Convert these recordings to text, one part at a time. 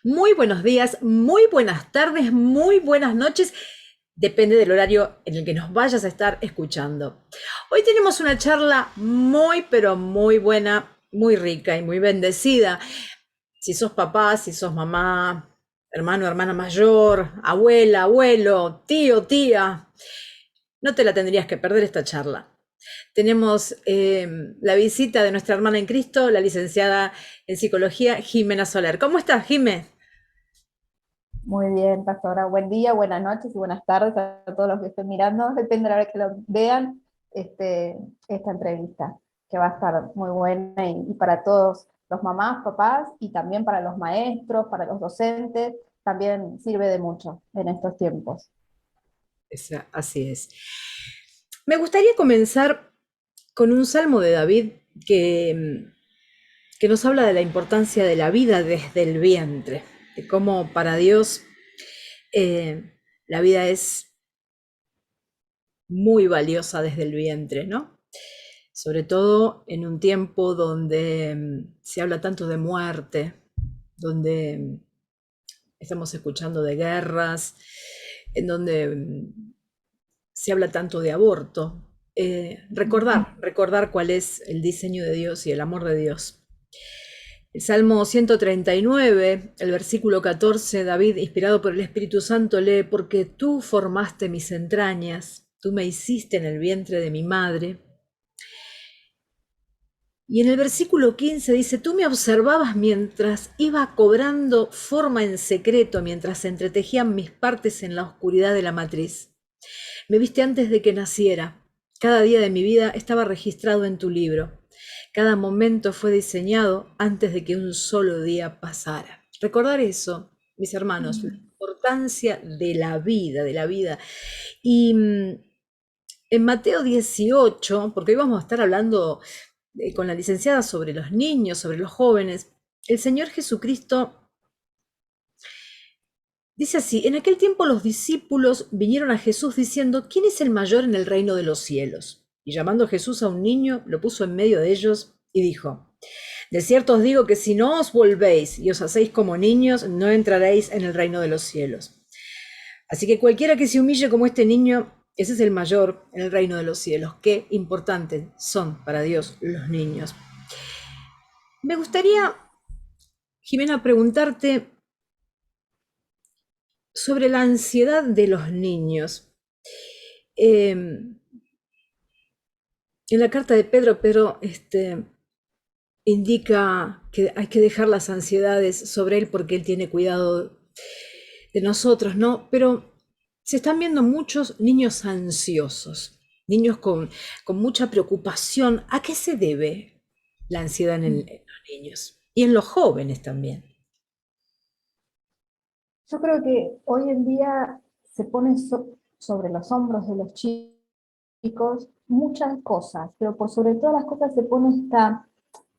Muy buenos días, muy buenas tardes, muy buenas noches. Depende del horario en el que nos vayas a estar escuchando. Hoy tenemos una charla muy, pero muy buena, muy rica y muy bendecida. Si sos papá, si sos mamá, hermano, hermana mayor, abuela, abuelo, tío, tía, no te la tendrías que perder esta charla. Tenemos la visita de nuestra hermana en Cristo, la licenciada en psicología, Jimena Soler. ¿Cómo estás, Jimé? Muy bien, pastora. Buen día, buenas noches y buenas tardes a todos los que estén mirando. Depende de la hora que lo vean esta entrevista, que va a estar muy buena y para todos los mamás, papás y también para los maestros, para los docentes, también sirve de mucho en estos tiempos. Así es. Me gustaría comenzar con un salmo de David que, que nos habla de la importancia de la vida desde el vientre, de cómo para Dios la vida es muy valiosa desde el vientre, ¿no? Sobre todo en un tiempo donde se habla tanto de muerte, donde estamos escuchando de guerras, en donde se habla tanto de aborto. Recordar cuál es el diseño de Dios y el amor de Dios. El Salmo 139, el versículo 14, David, inspirado por el Espíritu Santo, lee, porque tú formaste mis entrañas, tú me hiciste en el vientre de mi madre. Y en el versículo 15 dice, tú me observabas mientras iba cobrando forma en secreto, mientras se entretejían mis partes en la oscuridad de la matriz. Me viste antes de que naciera. Cada día de mi vida estaba registrado en tu libro. Cada momento fue diseñado antes de que un solo día pasara. Recordar eso, mis hermanos, la importancia de la vida, de la vida. Y en Mateo 18, porque hoy vamos a estar hablando con la licenciada sobre los niños, sobre los jóvenes, el Señor Jesucristo dice así, en aquel tiempo los discípulos vinieron a Jesús diciendo, ¿quién es el mayor en el reino de los cielos? Y llamando Jesús a un niño, lo puso en medio de ellos y dijo, de cierto os digo que si no os volvéis y os hacéis como niños, no entraréis en el reino de los cielos. Así que cualquiera que se humille como este niño, ese es el mayor en el reino de los cielos. Qué importantes son para Dios los niños. Me gustaría, Jimena, preguntarte sobre la ansiedad de los niños. En la carta de Pedro indica que hay que dejar las ansiedades sobre él porque él tiene cuidado de nosotros, ¿no? Pero se están viendo muchos niños ansiosos, niños con mucha preocupación. ¿A qué se debe la ansiedad en los niños? Y en los jóvenes también. Yo creo que hoy en día se pone sobre los hombros de los chicos muchas cosas, pero por sobre todas las cosas se pone esta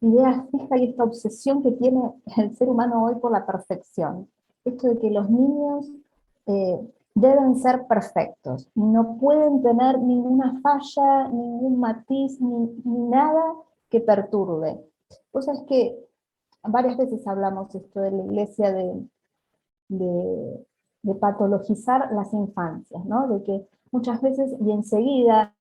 idea fija y esta obsesión que tiene el ser humano hoy por la perfección. Esto de que los niños eh, deben ser perfectos, no pueden tener ninguna falla, ningún matiz, ni nada que perturbe. Pues es que varias veces hablamos esto de la iglesia de, de patologizar las infancias, ¿no? De que muchas veces y enseguida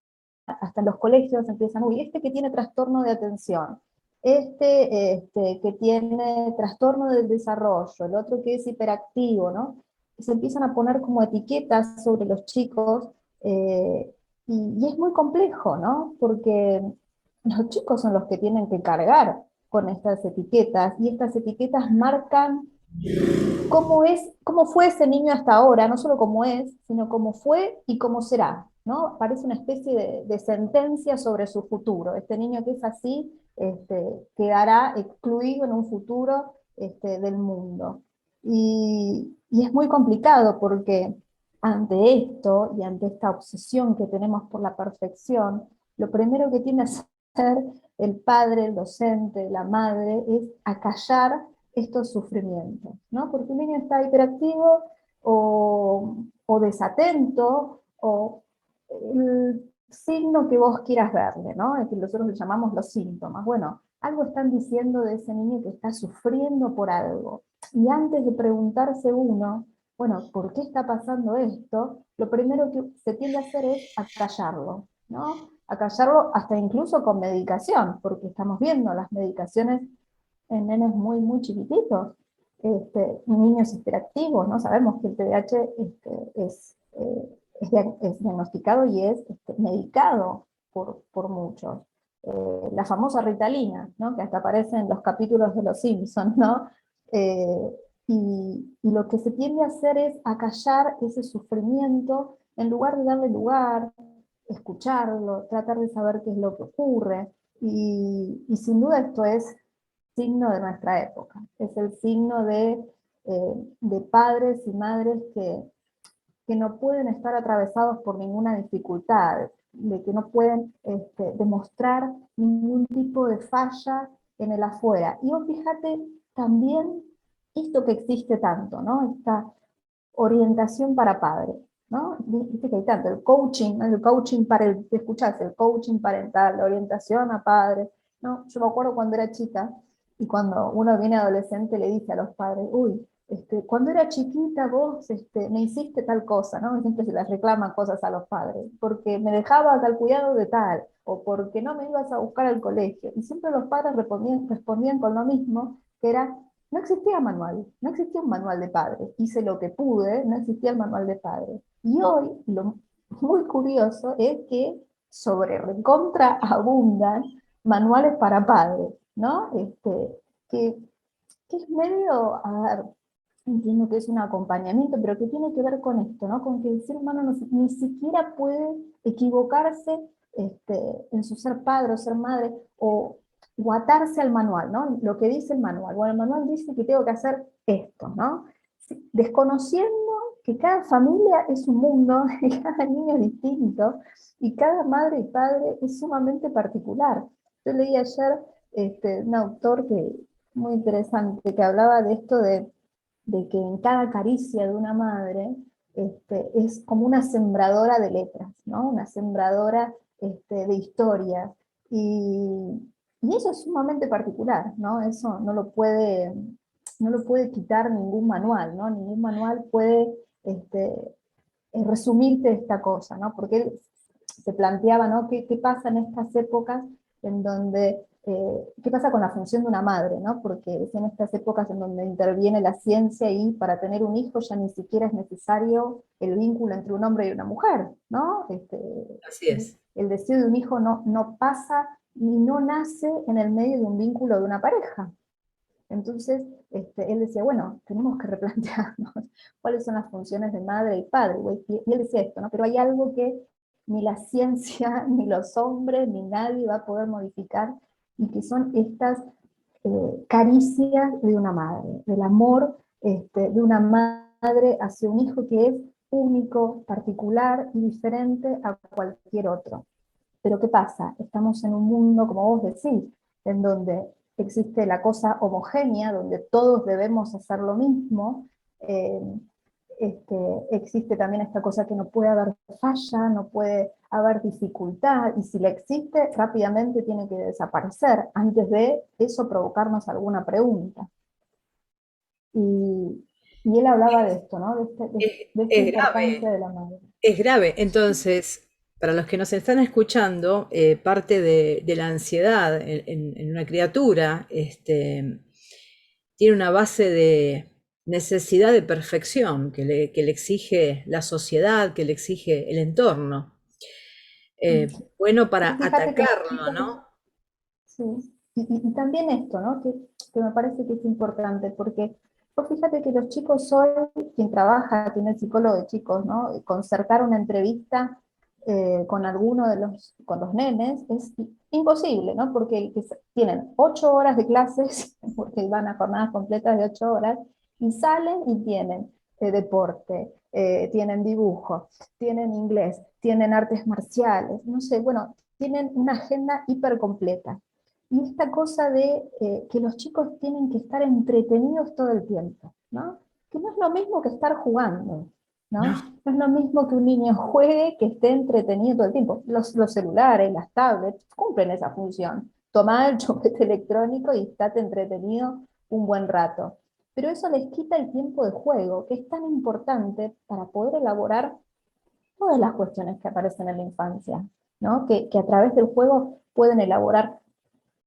hasta en los colegios empiezan, uy, este que tiene trastorno de atención, que tiene trastorno del desarrollo, el otro que es hiperactivo, ¿no? Y se empiezan a poner como etiquetas sobre los chicos, eh, y es muy complejo, ¿no? Porque los chicos son los que tienen que cargar con estas etiquetas, y estas etiquetas marcan cómo fue ese niño hasta ahora, no solo cómo es, sino cómo fue y cómo será, ¿no? Parece una especie de sentencia sobre su futuro. Este niño que es así, quedará excluido en un futuro del mundo. Y es muy complicado porque ante esto y ante esta obsesión que tenemos por la perfección, lo primero que tiene que hacer el padre, el docente, la madre, es acallar estos sufrimientos, ¿no? Porque un niño está hiperactivo o desatento o el signo que vos quieras verle, ¿no? Es que nosotros le llamamos los síntomas. Bueno, algo están diciendo de ese niño que está sufriendo por algo. Y antes de preguntarse uno, bueno, ¿por qué está pasando esto? Lo primero que se tiende a hacer es acallarlo, ¿no? Acallarlo hasta incluso con medicación, porque estamos viendo las medicaciones en nenes muy, muy chiquititos, niños hiperactivos, ¿no? Sabemos que el TDAH es diagnosticado y es medicado por muchos. La famosa Ritalina, ¿no? Que hasta aparece en los capítulos de Los Simpsons, ¿no? Eh, y lo que se tiende a hacer es acallar ese sufrimiento en lugar de darle lugar, escucharlo, tratar de saber qué es lo que ocurre. Y sin duda esto es signo de nuestra época, es el signo de padres y madres que no pueden estar atravesados por ninguna dificultad, de que no pueden demostrar ningún tipo de falla en el afuera. Y vos fíjate también esto que existe tanto, ¿no? Esta orientación para padres, ¿no? Viste que hay tanto, el coaching para te escuchás, el coaching parental, la orientación a padres, ¿no? Yo me acuerdo cuando era chica, y cuando uno viene adolescente le dice a los padres, uy, cuando era chiquita vos me hiciste tal cosa, ¿no? Siempre se les reclaman cosas a los padres, porque me dejabas al cuidado de tal, o porque no me ibas a buscar al colegio. Y siempre los padres respondían con lo mismo, que era, no existía manual, no existía un manual de padres. Hice lo que pude, no existía el manual de padres. Y hoy, lo muy curioso es que sobre recontra abundan manuales para padres, ¿no? Que, que es medio, a ver, entiendo que es un acompañamiento, pero que tiene que ver con esto, ¿no? Con que el ser humano ni siquiera puede equivocarse en su ser padre o ser madre, o atarse al manual, ¿no? Lo que dice el manual. Bueno, el manual dice que tengo que hacer esto, ¿no? Desconociendo que cada familia es un mundo, y cada niño es distinto, y cada madre y padre es sumamente particular. Yo leí ayer un autor muy interesante que hablaba de esto de que en cada caricia de una madre es como una sembradora de letras, ¿no? Una sembradora de historias. Y eso es sumamente particular, ¿no? Eso no lo puede quitar ningún manual, ¿no? Ningún manual puede resumirte esta cosa, ¿no? Porque él se planteaba, ¿no? ¿Qué pasa en estas épocas en donde, qué pasa con la función de una madre, ¿no? Porque es en estas épocas en donde interviene la ciencia y para tener un hijo ya ni siquiera es necesario el vínculo entre un hombre y una mujer, ¿no? Así es. El deseo de un hijo no pasa ni no nace en el medio de un vínculo de una pareja. Entonces, él decía, bueno, tenemos que replantearnos cuáles son las funciones de madre y padre. Y él decía esto, ¿no? Pero hay algo que ni la ciencia, ni los hombres, ni nadie va a poder modificar, y que son estas caricias de una madre, del amor de una madre hacia un hijo que es único, particular y diferente a cualquier otro. Pero ¿qué pasa? Estamos en un mundo, como vos decís, en donde existe la cosa homogénea, donde todos debemos hacer lo mismo. eh, Existe también esta cosa que no puede haber falla, no puede haber dificultad, y si la existe, rápidamente tiene que desaparecer, antes de eso provocarnos alguna pregunta. Y él hablaba de esto, ¿no? Es, De esta es importancia grave, de la madre. es grave. Entonces, para los que nos están escuchando, parte de la ansiedad en una criatura tiene una base de necesidad de perfección que le exige la sociedad, que le exige el entorno. Bueno, para Y fíjate que los atacarlo, chicos. ¿no? Sí, y también esto, ¿no? Que me parece que es importante, porque vos fíjate que los chicos hoy, quien trabaja, quien es psicólogo de chicos, ¿no? Concertar una entrevista con alguno con los nenes es imposible, ¿no? Porque tienen 8 horas de clases, porque van a jornadas completas de 8 horas, y salen y tienen deporte, tienen dibujo, tienen inglés, tienen artes marciales, no sé, bueno, tienen una agenda hiper completa. Y esta cosa de que los chicos tienen que estar entretenidos todo el tiempo, ¿no? Que no es lo mismo que estar jugando, ¿no? No. No es lo mismo que un niño juegue que esté entretenido todo el tiempo. Los celulares, las tablets cumplen esa función. Tomá el chupete electrónico y estate entretenido un buen rato. pero eso les quita el tiempo de juego, que es tan importante para poder elaborar todas las cuestiones que aparecen en la infancia, ¿no? Que a través del juego pueden elaborar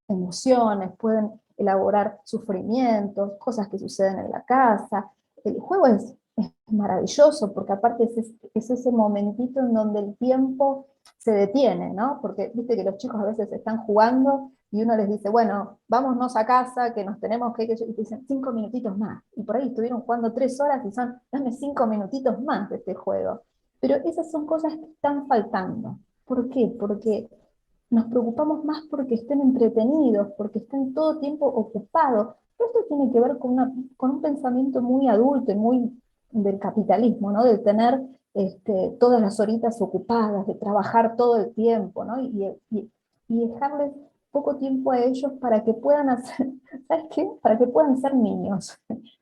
emociones, pueden elaborar sufrimientos, cosas que suceden en la casa. El juego es maravilloso porque aparte es ese momentito en donde el tiempo se detiene, ¿no? Porque viste que los chicos a veces están jugando y uno les dice, bueno, vámonos a casa, que nos tenemos que y te dicen 5 minutitos más. Y por ahí estuvieron jugando 3 horas y son, dame 5 minutitos más de este juego. Pero esas son cosas que están faltando. ¿Por qué? Porque nos preocupamos más porque estén entretenidos, porque estén todo tiempo ocupados. Esto tiene que ver con un pensamiento muy adulto y muy del capitalismo, ¿no? De tener todas las horitas ocupadas, de trabajar todo el tiempo, ¿no? Y dejarles poco tiempo a ellos para que puedan hacer, ¿sabes qué? Para que puedan ser niños.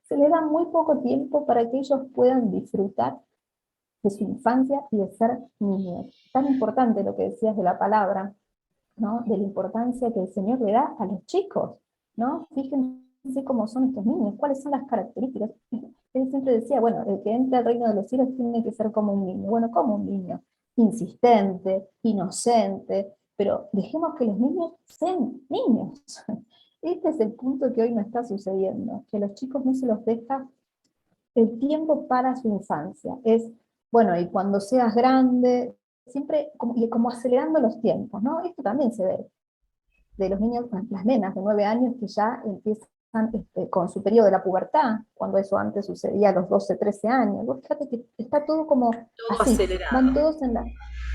Se les da muy poco tiempo para que ellos puedan disfrutar de su infancia y de ser niños. Tan importante lo que decías de la palabra, ¿no? De la importancia que el Señor le da a los chicos, ¿no? Fíjense cómo son estos niños, cuáles son las características. Él siempre decía, bueno, el que entra al reino de los cielos tiene que ser como un niño. Bueno, como un niño, insistente, inocente, pero dejemos que los niños sean niños. Este es el punto que hoy no está sucediendo, que a los chicos no se los deja el tiempo para su infancia. Es, bueno, y cuando seas grande, siempre como acelerando los tiempos, ¿no? Esto también se ve de los niños, las nenas de 9 años que ya empiezan con su periodo de la pubertad, cuando eso antes sucedía a los 12, 13 años. Vos fíjate que está todo como Todo así, van acelerado. todos en la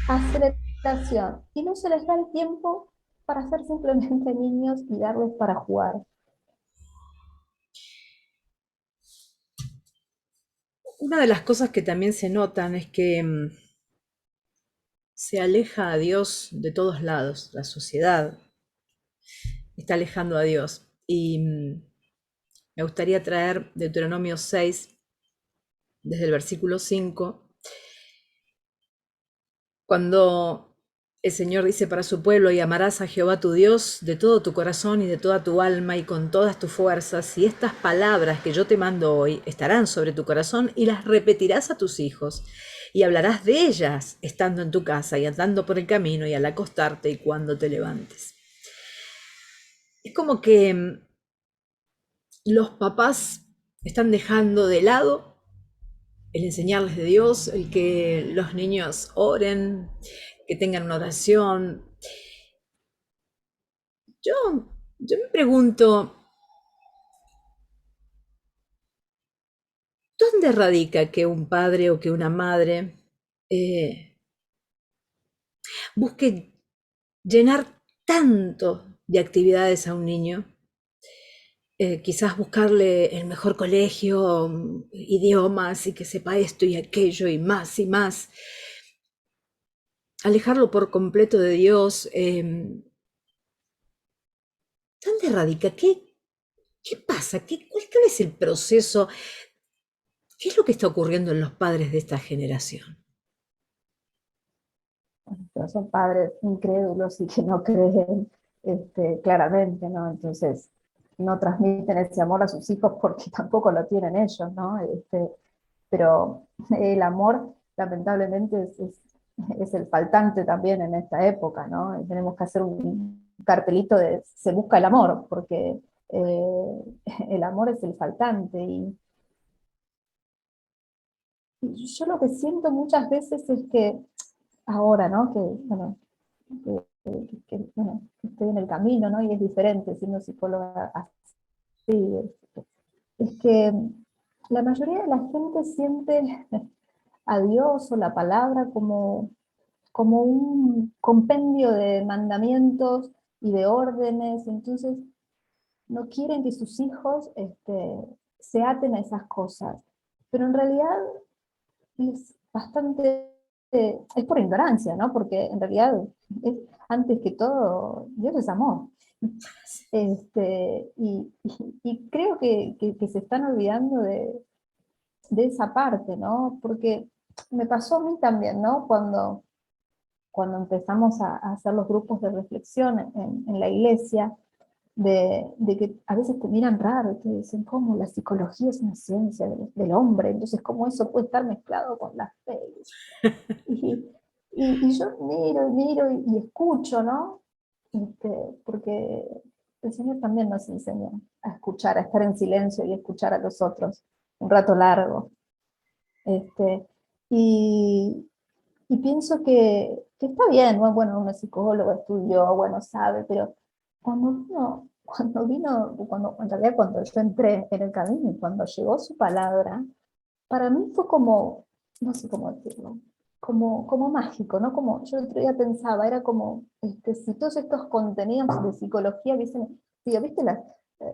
aceleración, y no se les da el tiempo para ser simplemente niños y darles para jugar. Una de las cosas que también se notan es que se aleja a Dios de todos lados. La sociedad está alejando a Dios. Y me gustaría traer Deuteronomio 6, desde el versículo 5, cuando el Señor dice para su pueblo: y amarás a Jehová tu Dios de todo tu corazón y de toda tu alma y con todas tus fuerzas, y estas palabras que yo te mando hoy estarán sobre tu corazón y las repetirás a tus hijos, y hablarás de ellas estando en tu casa y andando por el camino y al acostarte y cuando te levantes. Es como que los papás están dejando de lado el enseñarles de Dios, el que los niños oren, que tengan una oración. Yo, yo me pregunto, ¿dónde radica que un padre o que una madre eh, busque llenar tanto de actividades a un niño? Quizás buscarle el mejor colegio, idiomas y que sepa esto y aquello y más y más. Alejarlo por completo de Dios. ¿Dónde radica? ¿Qué pasa? ¿Cuál es el proceso? ¿Qué es lo que está ocurriendo en los padres de esta generación? Pero son padres incrédulos y que no creen claramente, ¿no? Entonces no transmiten ese amor a sus hijos porque tampoco lo tienen ellos, ¿no? Pero el amor lamentablemente es el faltante también en esta época, ¿no? Y tenemos que hacer un cartelito de se busca el amor, porque el amor es el faltante. Y yo lo que siento muchas veces es que ahora, ¿no? Que, bueno, bueno, que estoy en el camino, ¿no? Y es diferente siendo psicóloga así, es que la mayoría de la gente siente a Dios o la palabra como un compendio de mandamientos y de órdenes, entonces no quieren que sus hijos se aten a esas cosas. Pero en realidad es bastante, es por ignorancia, ¿no? Porque en realidad, es, antes que todo, Dios es amor. Y creo que se están olvidando de esa parte, ¿no? Porque me pasó a mí también, ¿no? Cuando empezamos a hacer los grupos de reflexión en la iglesia, de que a veces te miran raro y te dicen, ¿cómo? La psicología es una ciencia del hombre, entonces ¿cómo eso puede estar mezclado con la fe? Y, y yo miro y escucho, ¿no? Porque el Señor también nos enseñó a escuchar, a estar en silencio y escuchar a los otros un rato largo. Este, y, y pienso que está bien, ¿no? Bueno, uno es psicólogo, estudió, bueno, sabe, pero cuando en realidad cuando yo entré en el camino y cuando llegó su palabra, para mí fue como, no sé cómo decirlo, como mágico, ¿no? Como yo el otro día pensaba, era como, si todos estos contenidos de psicología hubiesen, digo, ¿viste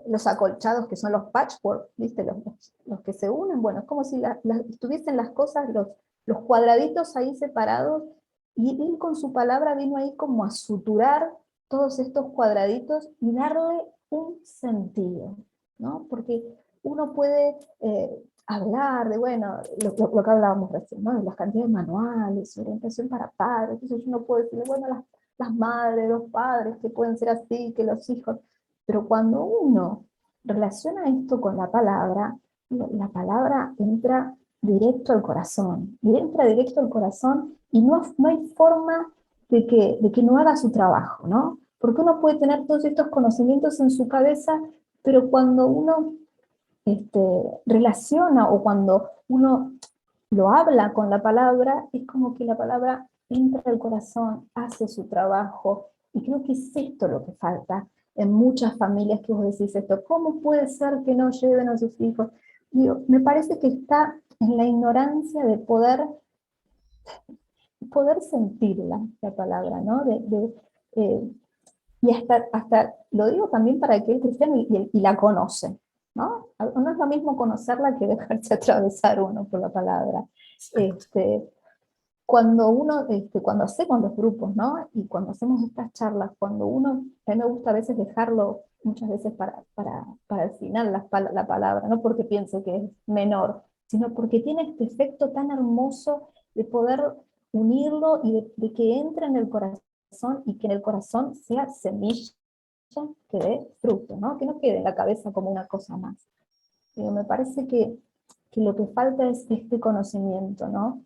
los acolchados que son los patchwork, ¿viste? Los que se unen, bueno, es como si estuviesen las cosas, los cuadraditos ahí separados, y él con su palabra vino ahí como a suturar todos estos cuadraditos y darle un sentido, ¿no? Porque uno puede hablar de, bueno, lo que hablábamos recién, ¿no? De las cantidades de manuales, orientación para padres, entonces uno puede decirle, bueno, las madres, los padres, que pueden ser así, que los hijos, pero cuando uno relaciona esto con la palabra entra directo al corazón, y entra directo al corazón y no hay forma de que no haga su trabajo, ¿no? Porque uno puede tener todos estos conocimientos en su cabeza, pero cuando uno relaciona o cuando uno lo habla con la palabra, es como que la palabra entra al corazón, hace su trabajo, y creo que es esto lo que falta en muchas familias que vos decís esto, ¿cómo puede ser que no lleven a sus hijos? Digo, me parece que está en la ignorancia de poder sentirla, la palabra, ¿no? Eh, y hasta lo digo también para aquel cristiano y la conoce, ¿no? No es lo mismo conocerla que dejarse atravesar uno por la palabra. Exacto. Este, cuando hacemos los grupos, ¿no? Y cuando hacemos estas charlas, cuando uno, a mí me gusta a veces dejarlo muchas veces para el final la palabra, no porque piense que es menor, sino porque tiene este efecto tan hermoso de poder unirlo y de que entre en el corazón y que en el corazón sea semilla que dé fruto, ¿no? Que no quede en la cabeza como una cosa más. Me parece que lo que falta es este conocimiento, ¿no?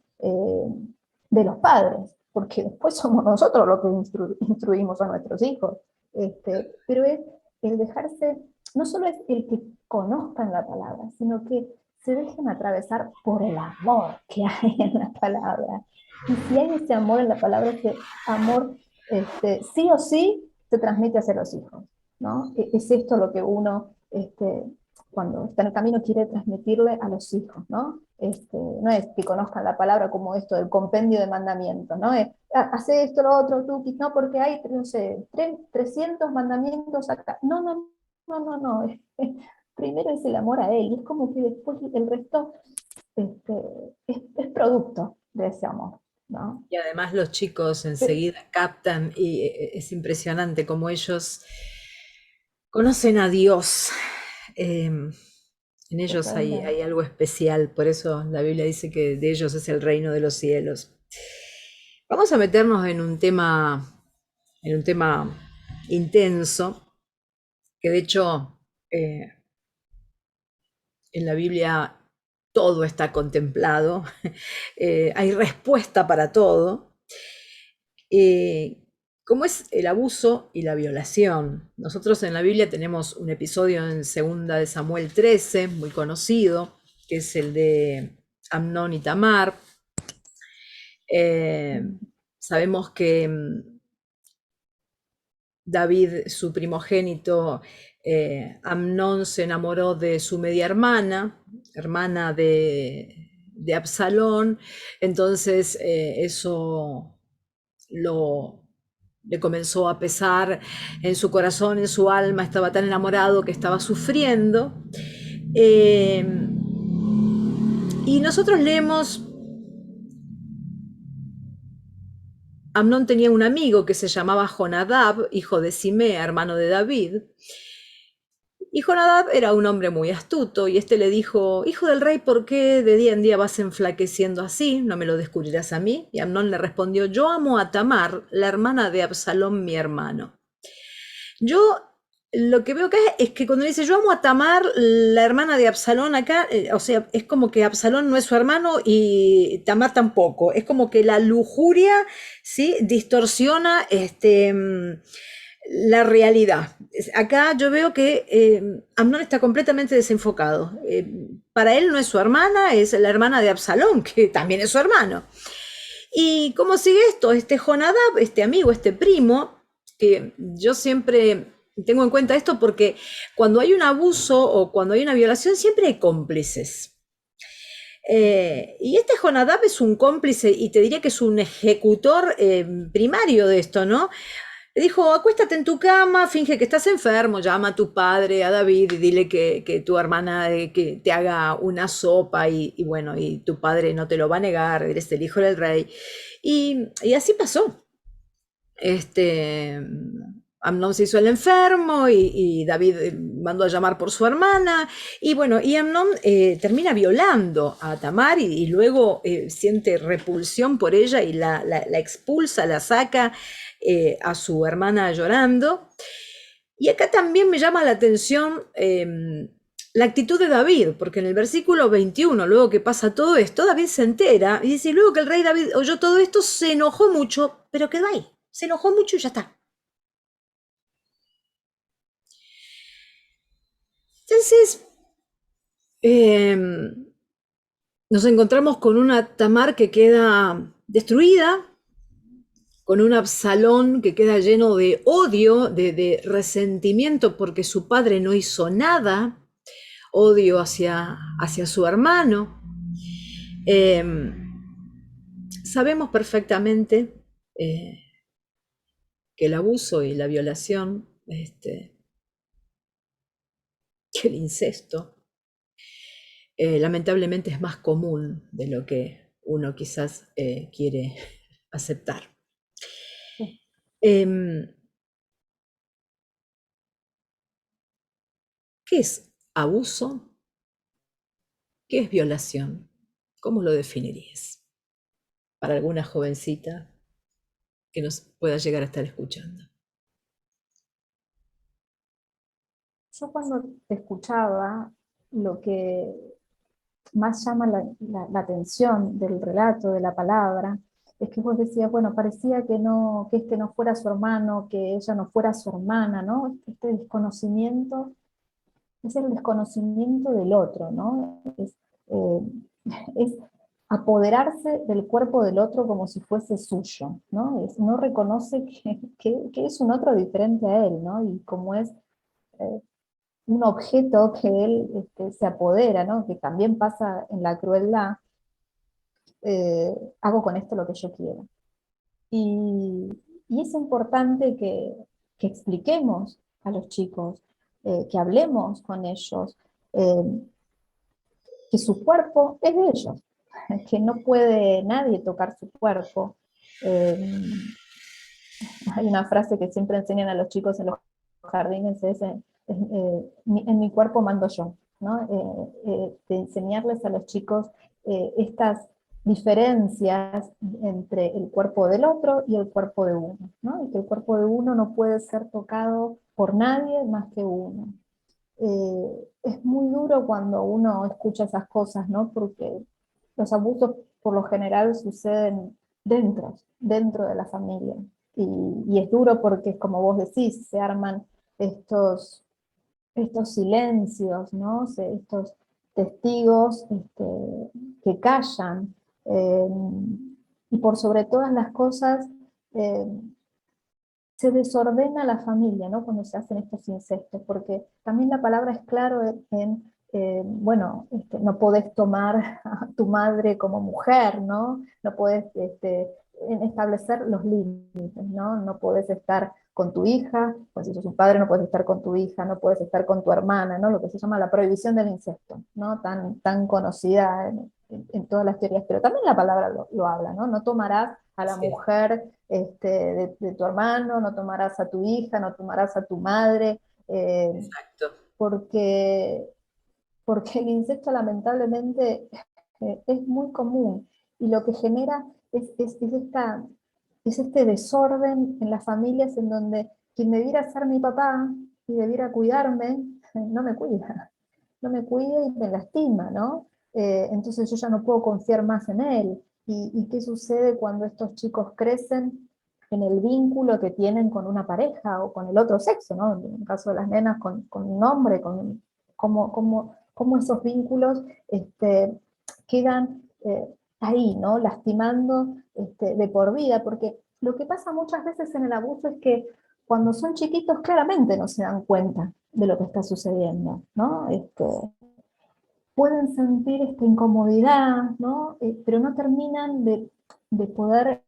De los padres, porque después somos nosotros los que instruimos a nuestros hijos. Pero es el dejarse, no solo es el que conozcan la palabra, sino que se dejen atravesar por el amor que hay en la palabra. Y si hay ese amor en la palabra, ese amor sí o sí se transmite hacia los hijos, ¿no? Es esto lo que uno cuando está en el camino quiere transmitirle a los hijos, ¿no? No es que conozcan la palabra como esto del compendio de mandamientos, ¿no? Hace esto, lo otro, tú, no, porque hay, no sé, 300 mandamientos acá. No, no, no, no, no. Primero es el amor a él, y es como que después el resto es producto de ese amor, ¿no? Y además los chicos Pero, enseguida captan y es impresionante cómo ellos conocen a Dios. En ellos hay totalmente. algo especial, por eso la Biblia dice que de ellos es el reino de los cielos. Vamos a meternos en un tema intenso, que de hecho en la Biblia todo está contemplado, hay respuesta para todo, eh, como es el abuso y la violación. Nosotros en la Biblia tenemos un episodio en Segunda de Samuel 13, muy conocido, que es el de Amnón y Tamar. Eh, Sabemos que David, su primogénito, Amnón se enamoró de su media hermana, hermana de Absalón, entonces eso lo, le comenzó a pesar en su corazón, en su alma, estaba tan enamorado que estaba sufriendo. Eh, y nosotros leemos, Amnón tenía un amigo que se llamaba Jonadab, hijo de Simea, hermano de David. Y Jonadab era un hombre muy astuto, y este le dijo: hijo del rey, ¿por qué de día en día vas enflaqueciendo así? ¿No me lo descubrirás a mí? Y Amnón le respondió: yo amo a Tamar, la hermana de Absalón, mi hermano. Yo lo que veo acá es que cuando dice yo amo a Tamar, la hermana de Absalón acá, o sea, es como que Absalón no es su hermano y Tamar tampoco. Es como que la lujuria, ¿sí? Distorsiona la realidad. Acá yo veo que Amnón está completamente desenfocado. Para él no es su hermana, es la hermana de Absalón, que también es su hermano. ¿Y cómo sigue esto? Este Jonadab, este amigo, este primo, que yo siempre tengo en cuenta esto porque cuando hay un abuso o cuando hay una violación siempre hay cómplices. Y este Jonadab es un cómplice y te diría que es un ejecutor primario de esto, ¿no? Le dijo, acuéstate en tu cama, finge que estás enfermo, llama a tu padre, a David, y dile que tu hermana que te haga una sopa y bueno, y tu padre no te lo va a negar, eres el hijo del rey. Y así pasó. Este, Amnón se hizo el enfermo y David mandó a llamar por su hermana y bueno, y Amnón termina violando a Tamar y luego siente repulsión por ella y la expulsa, la saca a su hermana llorando. Y acá también me llama la atención la actitud de David, porque en el versículo 21, luego que pasa todo esto, David se entera y dice, luego que el rey David oyó todo esto, se enojó mucho, pero quedó ahí. Se enojó mucho y ya está. Entonces, eh, nos encontramos con una Tamar que queda destruida, con un Absalón que queda lleno de odio, de resentimiento porque su padre no hizo nada, odio hacia su hermano. Eh, Sabemos perfectamente que el abuso y la violación, que el incesto, lamentablemente es más común de lo que uno quizás quiere aceptar. Sí. Em, ¿Qué es abuso? ¿Qué es violación? ¿Cómo lo definirías? Para alguna jovencita que nos pueda llegar a estar escuchando. Yo cuando te escuchaba, lo que más llama la atención del relato, de la palabra, es que vos decías, bueno, parecía que no, que este no fuera su hermano, que ella no fuera su hermana, ¿no? Este desconocimiento es el desconocimiento del otro, ¿no? Eh, es apoderarse del cuerpo del otro como si fuese suyo, ¿no? No reconoce que es un otro diferente a él, ¿no? Y como es eh, un objeto que él se apodera, ¿no? Que también pasa en la crueldad, hago con esto lo que yo quiero. Y, y es importante que expliquemos a los chicos, que hablemos con ellos, eh, que su cuerpo es de ellos, que no puede nadie tocar su cuerpo. Eh, Hay una frase que siempre enseñan a los chicos en los jardines, en mi cuerpo mando yo, ¿no? De enseñarles a los chicos estas diferencias entre el cuerpo del otro y el cuerpo de uno, ¿no? Y que el cuerpo de uno no puede ser tocado por nadie más que uno. Es muy duro cuando uno escucha esas cosas, ¿no? Porque los abusos por lo general suceden dentro de la familia. Y es duro porque, como vos decís, se arman estos, estos silencios, ¿no? Estos testigos que callan. eh, y por sobre todas las cosas, eh, se desordena la familia, ¿no? Cuando se hacen estos incestos, porque también la palabra es claro bueno, no podés tomar a tu madre como mujer, ¿no? No podés en establecer los límites, ¿no? No podés estar con tu hija, pues si sos un padre no podés estar con tu hija, no podés estar con tu hermana, ¿no? Lo que se llama la prohibición del incesto, ¿no? Tan conocida en todas las teorías, pero también la palabra lo habla, ¿no? No tomarás a la Sí, mujer de tu hermano, no tomarás a tu hija, no tomarás a tu madre, eh, exacto. porque, porque el incesto lamentablemente es muy común y lo que genera es este desorden en las familias en donde quien debiera ser mi papá y debiera cuidarme, no me cuida, no me cuida y me lastima, ¿no? Entonces yo ya no puedo confiar más en él. ¿Y qué sucede cuando estos chicos crecen en el vínculo que tienen con una pareja o con el otro sexo, ¿no? En el caso de las nenas con un hombre, cómo esos vínculos quedan ahí, ¿no? Lastimando de por vida, porque lo que pasa muchas veces en el abuso es que cuando son chiquitos claramente no se dan cuenta de lo que está sucediendo, ¿no? Pueden sentir esta incomodidad, ¿no? Pero no terminan de poder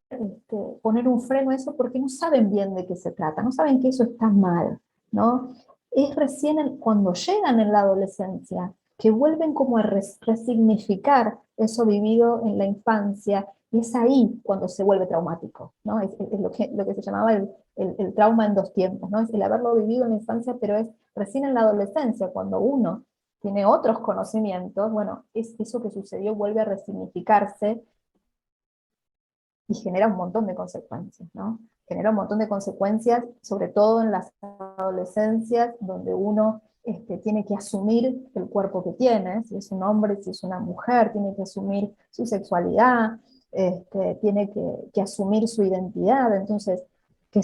poner un freno a eso porque no saben bien de qué se trata, no saben que eso está mal, ¿no? Es recién cuando llegan en la adolescencia que vuelven como a resignificar eso vivido en la infancia, y es ahí cuando se vuelve traumático, ¿no? Es lo que se llamaba el trauma en dos tiempos, ¿no? Es el haberlo vivido en la infancia, pero es recién en la adolescencia, cuando uno tiene otros conocimientos, bueno, eso que sucedió vuelve a resignificarse y genera un montón de consecuencias, ¿no? Genera un montón de consecuencias, sobre todo en las adolescencias, donde uno tiene que asumir el cuerpo que tiene, si es un hombre, si es una mujer, tiene que asumir su sexualidad, tiene que asumir su identidad, entonces, que,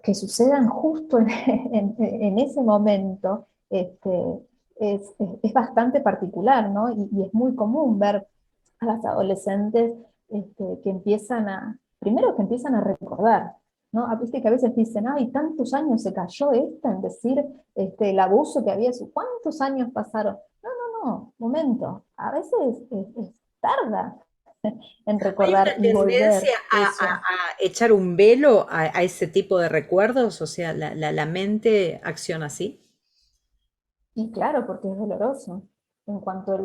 que sucedan justo en ese momento, es bastante particular, ¿no? Y es muy común ver a las adolescentes que empiezan primero que empiezan a recordar, ¿no? Viste que a veces dicen, ay, tantos años se cayó esta en decir el abuso que había, ¿cuántos años pasaron? No, no, no, momento, a veces tarda en ¿Hay recordar una y volver tendencia eso. a echar un velo a ese tipo de recuerdos? O sea, la mente acciona así. Y claro, porque es doloroso. En cuanto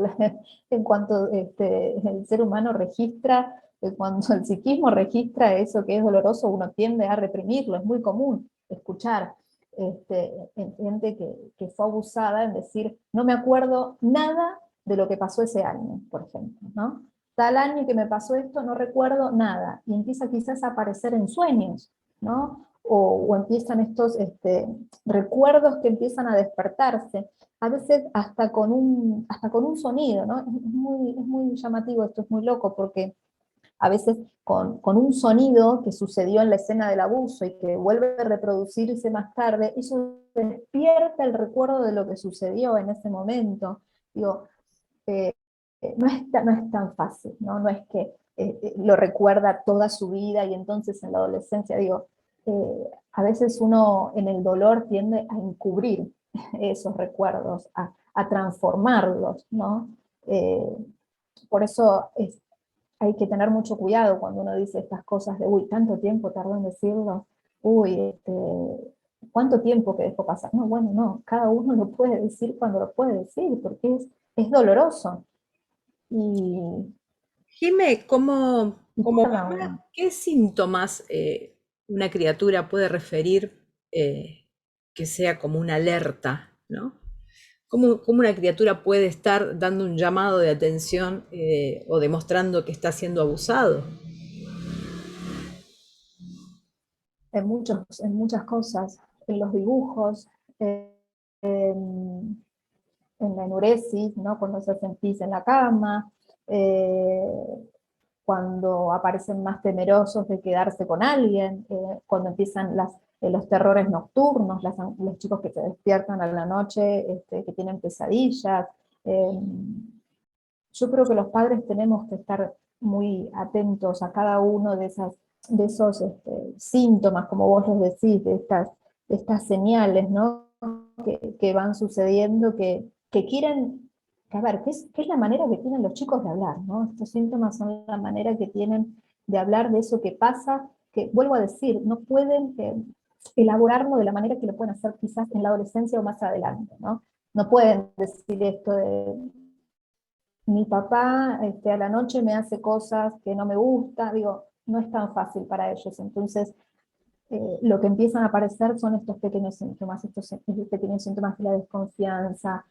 en cuanto el ser humano registra, cuando el psiquismo registra eso que es doloroso, uno tiende a reprimirlo. Es muy común escuchar en gente que fue abusada en decir, no me acuerdo nada de lo que pasó ese año, por ejemplo, ¿no? Tal año que me pasó esto, no recuerdo nada. Y empieza quizás a aparecer en sueños, ¿no? O empiezan estos recuerdos que empiezan a despertarse a veces hasta con un sonido, ¿no? Es muy llamativo, esto es muy loco, porque a veces con un sonido que sucedió en la escena del abuso y que vuelve a reproducirse más tarde, eso despierta el recuerdo de lo que sucedió en ese momento. Digo, eh, no es tan fácil, ¿no? No es que lo recuerda toda su vida y entonces en la adolescencia, digo, a veces uno en el dolor tiende a encubrir esos recuerdos, a transformarlos, ¿no? Eh, por eso hay que tener mucho cuidado cuando uno dice estas cosas de, uy, tanto tiempo tardó en decirlo, uy, ¿cuánto tiempo que dejó pasar? No, bueno, no, cada uno lo puede decir cuando lo puede decir, porque es doloroso. Y, Jime, como tarda mamá, uno. ¿qué síntomas una criatura puede referir que sea como una alerta, ¿no? ¿Cómo una criatura puede estar dando un llamado de atención o demostrando que está siendo abusado? En muchas cosas, en los dibujos, en, en la enuresis, ¿no? Cuando se hacen pis en la cama, eh, cuando aparecen más temerosos de quedarse con alguien, cuando empiezan los terrores nocturnos, los chicos que se despiertan a la noche, que tienen pesadillas. eh, yo creo que los padres tenemos que estar muy atentos a cada uno de esos síntomas, como vos los decís, de estas señales, ¿no? que van sucediendo, que quieren, a ver, ¿qué es la manera que tienen los chicos de hablar, ¿no? Estos síntomas son la manera que tienen de hablar de eso que pasa, que vuelvo a decir, no pueden elaborarlo de la manera que lo pueden hacer quizás en la adolescencia o más adelante, ¿no? No pueden decir esto de mi papá a la noche me hace cosas que no me gusta, digo, no es tan fácil para ellos. Entonces, lo que empiezan a aparecer son estos pequeños síntomas, estos pequeños síntomas de la desconfianza,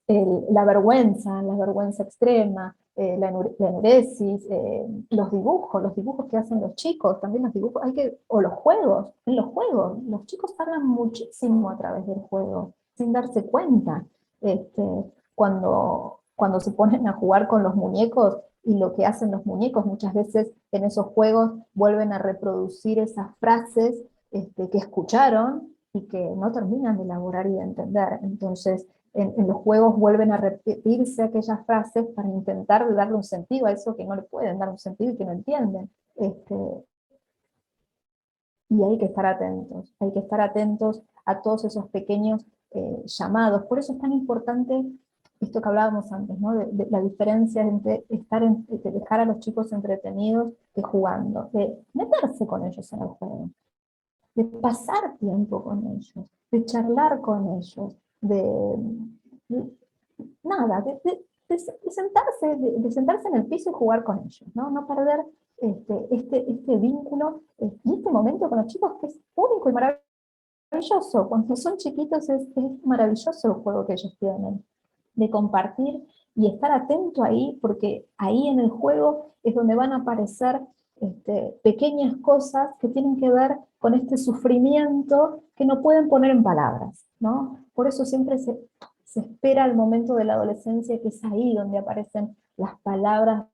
la vergüenza extrema, la enuresis, los dibujos que hacen los chicos, también los dibujos, o los juegos, en los juegos, los chicos hablan muchísimo a través del juego, sin darse cuenta. Este, cuando se ponen a jugar con los muñecos, y lo que hacen los muñecos muchas veces en esos juegos vuelven a reproducir esas frases que escucharon y que no terminan de elaborar y de entender. Entonces, en los juegos vuelven a repetirse aquellas frases para intentar darle un sentido a eso que no le pueden dar un sentido y que no entienden. Y hay que estar atentos a todos esos pequeños llamados. Por eso es tan importante esto que hablábamos antes, ¿no? De la diferencia entre de dejar a los chicos entretenidos que jugando, de meterse con ellos en el juego, de pasar tiempo con ellos, de charlar con ellos, de nada, de sentarse en el piso y jugar con ellos, ¿no? No perder este vínculo y este momento con los chicos que es único y maravilloso. Cuando son chiquitos es maravilloso el juego que ellos tienen, de compartir y estar atento ahí, porque ahí en el juego es donde van a aparecer pequeñas cosas que tienen que ver con este sufrimiento que no pueden poner en palabras, ¿no? Por eso siempre se espera el momento de la adolescencia, que es ahí donde aparecen las palabras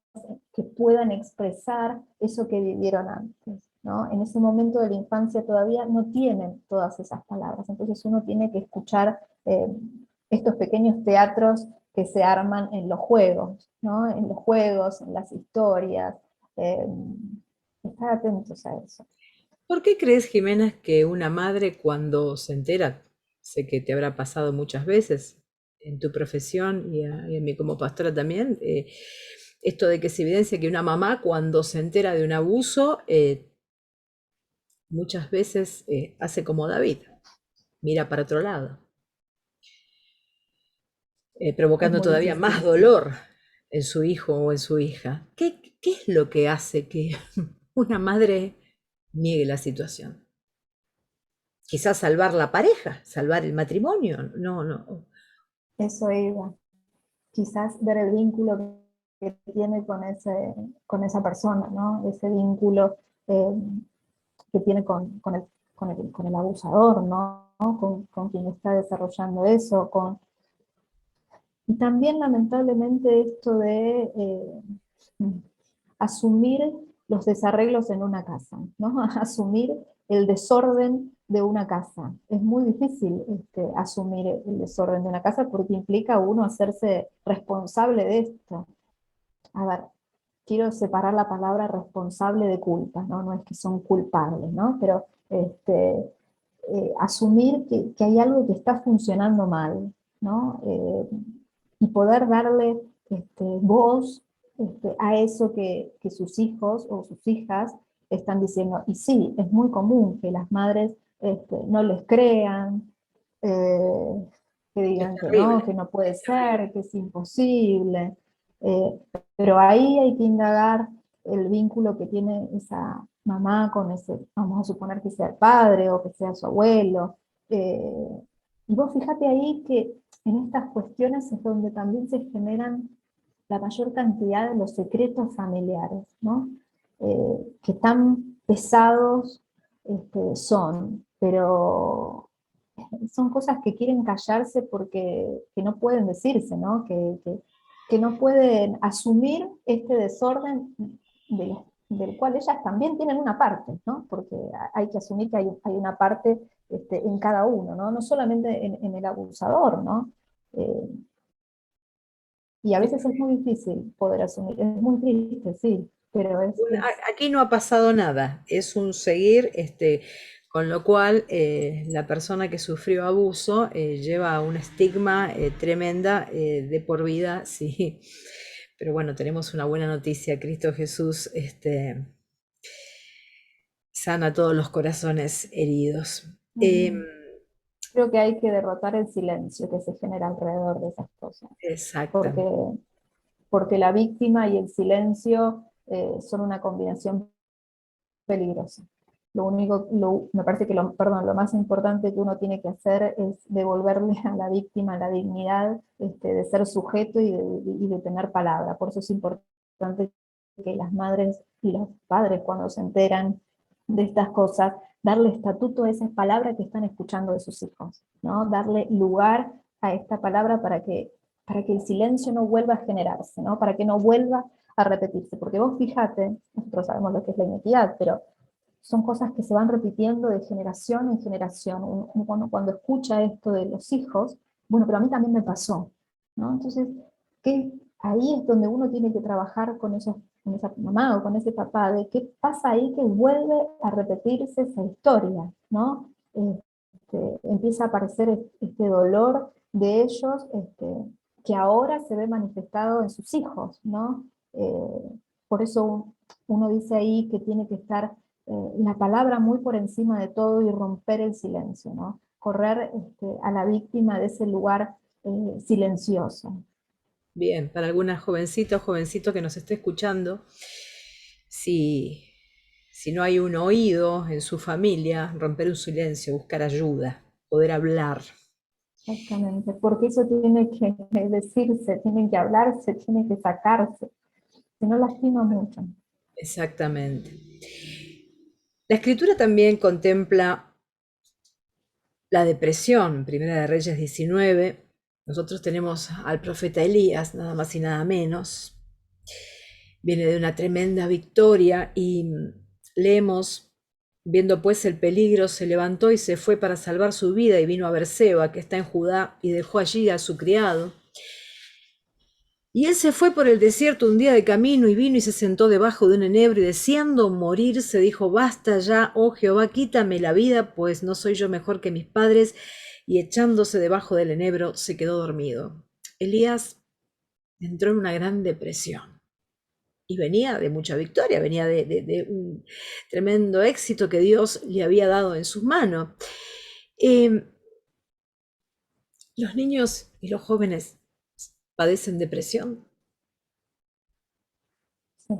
que puedan expresar eso que vivieron antes, ¿no? En ese momento de la infancia todavía no tienen todas esas palabras, entonces uno tiene que escuchar estos pequeños teatros que se arman en los juegos, ¿no? En los juegos, en las historias, eh, estar atentos a eso. ¿Por qué crees, Jimena, que una madre cuando se entera, sé que te habrá pasado muchas veces en tu profesión y a mí como pastora también, esto de que se evidencia que una mamá cuando se entera de un abuso, muchas veces hace como David, mira para otro lado, Es provocando muy todavía más difícil. dolor en su hijo o en su hija? ¿Qué es lo que hace que una madre niegue la situación? Quizás salvar la pareja, salvar el matrimonio. No, no. Eso iba. Quizás ver el vínculo que tiene con esa persona, ¿no? Ese vínculo eh, que tiene con el abusador, ¿no? Con quien está desarrollando eso, y también lamentablemente esto de asumir los desarreglos en una casa, ¿no? Asumir el desorden de una casa. Es muy difícil asumir el desorden de una casa porque implica uno hacerse responsable de esto. A ver, quiero separar la palabra responsable de culpa, ¿no? No es que son culpables, ¿no? Pero asumir que hay algo que está funcionando mal, ¿no? Y poder darle voz a eso que sus hijos o sus hijas están diciendo. Y sí, es muy común que las madres no les crean, eh, que Es digan terrible. que no puede ser, que es imposible. Eh, pero ahí hay que indagar el vínculo que tiene esa mamá con ese, vamos a suponer que sea el padre o que sea su abuelo. Y vos fíjate ahí que en estas cuestiones es donde también se generan la mayor cantidad de los secretos familiares, ¿no? Que tan pesados son, pero son cosas que quieren callarse porque que no pueden decirse, ¿no? Que no pueden asumir este desorden del cual ellas también tienen una parte, ¿no? Porque hay que asumir que hay una parte en cada uno, ¿no? No solamente en el abusador, ¿no? Eh, y a veces es muy difícil poder asumir, es muy triste, sí, pero Aquí no ha pasado nada, es un seguir, con lo cual la persona que sufrió abuso lleva un estigma tremenda de por vida, sí. Pero bueno, tenemos una buena noticia, Cristo Jesús sana todos los corazones heridos. creo que hay que derrotar el silencio que se genera alrededor de esas cosas, porque, Exactamente. porque la víctima y el silencio son una combinación peligrosa. lo único, me parece que perdón, lo más importante que uno tiene que hacer es devolverle a la víctima la dignidad de ser sujeto y de tener palabra. Por eso es importante que las madres y los padres, cuando se enteran de estas cosas, darle estatuto a esas palabras que están escuchando de sus hijos, ¿no? Darle lugar a esta palabra para que el silencio no vuelva a generarse, ¿no? Para que no vuelva a repetirse. Porque vos fíjate, nosotros sabemos lo que es la inequidad, pero son cosas que se van repitiendo de generación en generación. Uno cuando escucha esto de los hijos, bueno, pero a mí también me pasó, ¿no? Entonces, ahí es donde uno tiene que trabajar con esa mamá o con ese papá, de qué pasa ahí que vuelve a repetirse esa historia, ¿no? Empieza a aparecer este dolor de ellos, que ahora se ve manifestado en sus hijos, ¿no? Por eso uno dice ahí que tiene que estar la palabra muy por encima de todo y romper el silencio, ¿no? Correr a la víctima de ese lugar silencioso. Bien, para alguna jovencita o jovencito que nos esté escuchando, si, si no hay un oído en su familia, romper un silencio, buscar ayuda, poder hablar. Exactamente, porque eso tiene que decirse, tiene que hablarse, tiene que sacarse, si no lastima mucho. Exactamente. La escritura también contempla la depresión, Primera de Reyes 19. Nosotros tenemos al profeta Elías, nada más y nada menos. Viene de una tremenda victoria y leemos, viendo pues el peligro, se levantó y se fue para salvar su vida y vino a Berseba, que está en Judá, y dejó allí a su criado. Y él se fue por el desierto un día de camino y vino y se sentó debajo de un enebro y deseando morirse dijo, basta ya, oh Jehová, quítame la vida, pues no soy yo mejor que mis padres. Y echándose debajo del enebro se quedó dormido. Elías entró en una gran depresión y venía de mucha victoria, venía de un tremendo éxito que Dios le había dado en sus manos. Los niños y los jóvenes padecen depresión. Sí,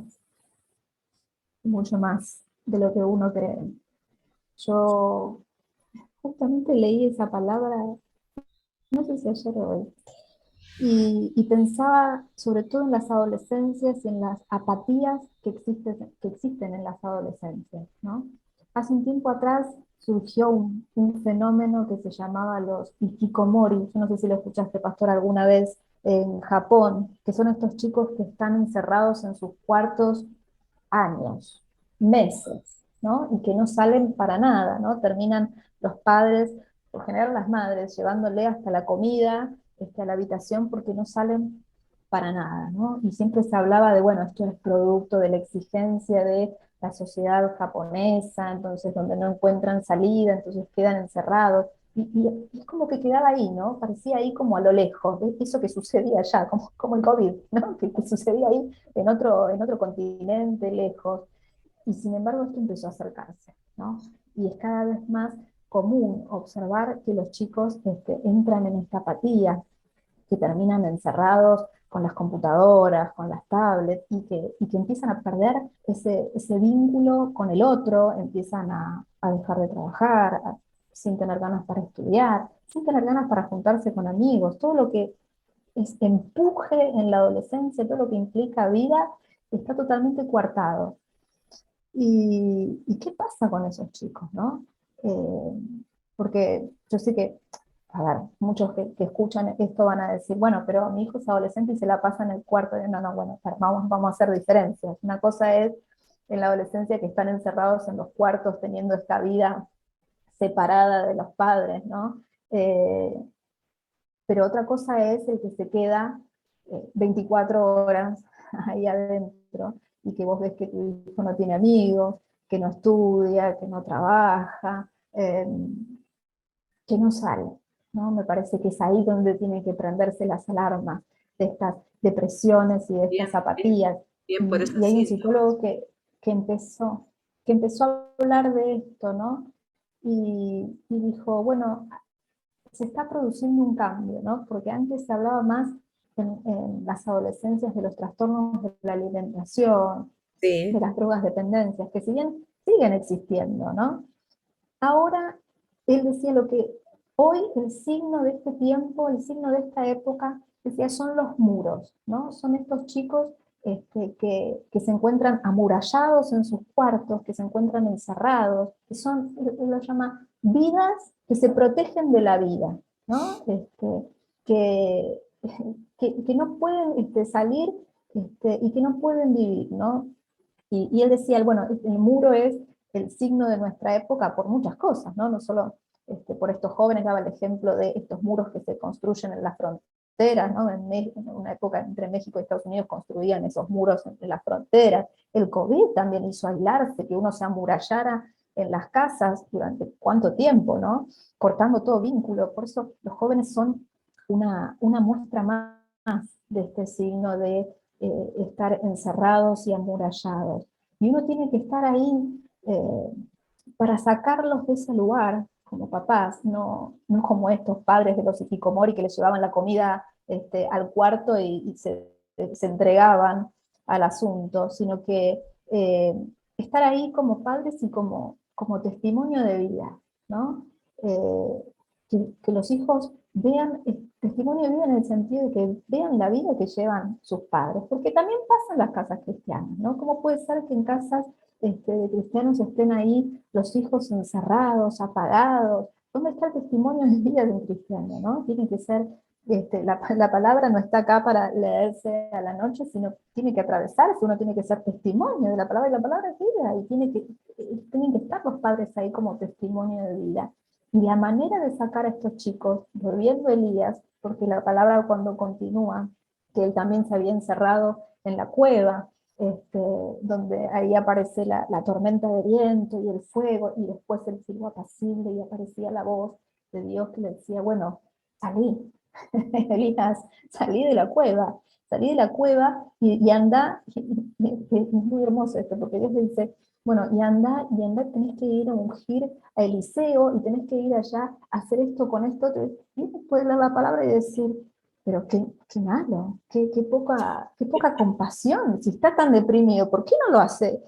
mucho más de lo que uno cree. Yo justamente leí esa palabra, no sé si ayer o hoy, y pensaba sobre todo en las adolescencias y en las apatías que existen en las adolescencias, ¿no? Hace un tiempo atrás surgió un fenómeno que se llamaba los hikikomori, yo no sé si lo escuchaste, Pastor, alguna vez en Japón, que son estos chicos que están encerrados en sus cuartos años, meses, ¿no? Y que no salen para nada, ¿no? Terminan los padres, por general las madres, llevándole hasta la comida, a la habitación, porque no salen para nada, ¿no? Y siempre se hablaba de, bueno, esto es producto de la exigencia de la sociedad japonesa, entonces donde no encuentran salida, entonces quedan encerrados. Y es como que quedaba ahí, ¿no? Parecía ahí como a lo lejos, eso que sucedía allá, como el COVID, ¿no? Que sucedía ahí en otro continente, lejos. Y sin embargo esto empezó a acercarse, ¿no? Y es cada vez más común observar que los chicos entran en esta apatía, que terminan encerrados con las computadoras, con las tablets, y que empiezan a perder ese vínculo con el otro, empiezan a dejar de trabajar, sin tener ganas para estudiar, sin tener ganas para juntarse con amigos, todo lo que es empuje en la adolescencia, todo lo que implica vida, está totalmente coartado. ¿Y qué pasa con esos chicos, no? Porque yo sé que, a ver, muchos que escuchan esto van a decir, bueno, pero mi hijo es adolescente y se la pasa en el cuarto. No, no, bueno, vamos a hacer diferencias. Una cosa es en la adolescencia que están encerrados en los cuartos teniendo esta vida separada de los padres, ¿no? Pero otra cosa es el que se queda 24 horas ahí adentro y que vos ves que tu hijo no tiene amigos, que no estudia, que no trabaja, que no sale, ¿no? Me parece que es ahí donde tienen que prenderse las alarmas de estas depresiones y de Bien, estas apatías. bien por esa Y hay un cita. psicólogo que empezó a hablar de esto, ¿no? Y dijo, bueno, se está produciendo un cambio, ¿no? Porque antes se hablaba más en las adolescencias de los trastornos de la alimentación, de Sí, las drogas dependencias, que si bien siguen existiendo, ¿no? Ahora, él decía lo que hoy el signo de este tiempo, el signo de esta época, decía, son los muros, ¿no? Son estos chicos que se encuentran amurallados en sus cuartos, que se encuentran encerrados, que son, él lo llama, vidas que se protegen de la vida, ¿no? Que, que no pueden salir y que no pueden vivir, ¿no? Y él decía, bueno, el muro es el signo de nuestra época por muchas cosas, ¿no? No solo por estos jóvenes, daba el ejemplo de estos muros que se construyen en las fronteras, ¿no? En una época entre México y Estados Unidos construían esos muros entre las fronteras. El COVID también hizo aislarse, que uno se amurallara en las casas durante cuánto tiempo, ¿no? Cortando todo vínculo. Por eso los jóvenes son una muestra más de este signo de estar encerrados y amurallados. Y uno tiene que estar ahí para sacarlos de ese lugar, como papás, no como estos padres de los hikikomori que les llevaban la comida al cuarto y se entregaban al asunto, sino que estar ahí como padres y como testimonio de vida, ¿no? Que los hijos vean testimonio de vida en el sentido de que vean la vida que llevan sus padres, porque también pasa en las casas cristianas, ¿no? ¿Cómo puede ser que en casas de cristianos estén ahí los hijos encerrados, apagados? ¿Dónde está el testimonio de vida de un cristiano, no? Tiene que ser, la palabra no está acá para leerse a la noche, sino tiene que atravesarse, uno tiene que ser testimonio de la palabra, y la palabra es vida, y tienen que estar los padres ahí como testimonio de vida. Y la manera de sacar a estos chicos, volviendo a Elías, porque la palabra cuando continúa, que él también se había encerrado en la cueva, donde ahí aparece la tormenta de viento y el fuego, y después el silbo apacible, y aparecía la voz de Dios que le decía, bueno, salí, Elías, salí de la cueva y anda, es muy hermoso esto, porque Dios le dice, bueno, y anda, tenés que ir a ungir a Eliseo, y tenés que ir allá a hacer esto con esto, y después leer la palabra y decir, pero qué malo, qué poca compasión, si está tan deprimido, ¿por qué no lo hace?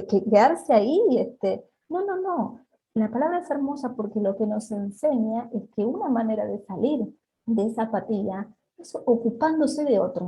Quedarse ahí, no, la palabra es hermosa porque lo que nos enseña es que una manera de salir de esa apatía es ocupándose de otro.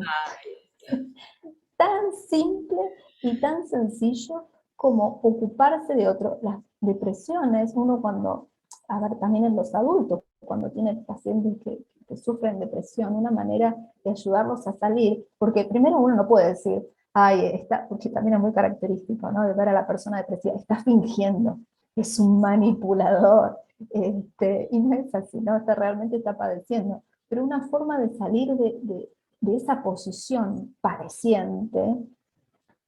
Tan simple y tan sencillo como ocuparse de otro. Las depresiones, uno cuando, a ver, también en los adultos, cuando tienen pacientes que sufren depresión, una manera de ayudarlos a salir, porque primero uno no puede decir, ay, está, porque también es muy característico, ¿no? De ver a la persona depresiva, está fingiendo, es un manipulador, y no es así, ¿no? Realmente está padeciendo. Pero una forma de salir de esa posición padeciente,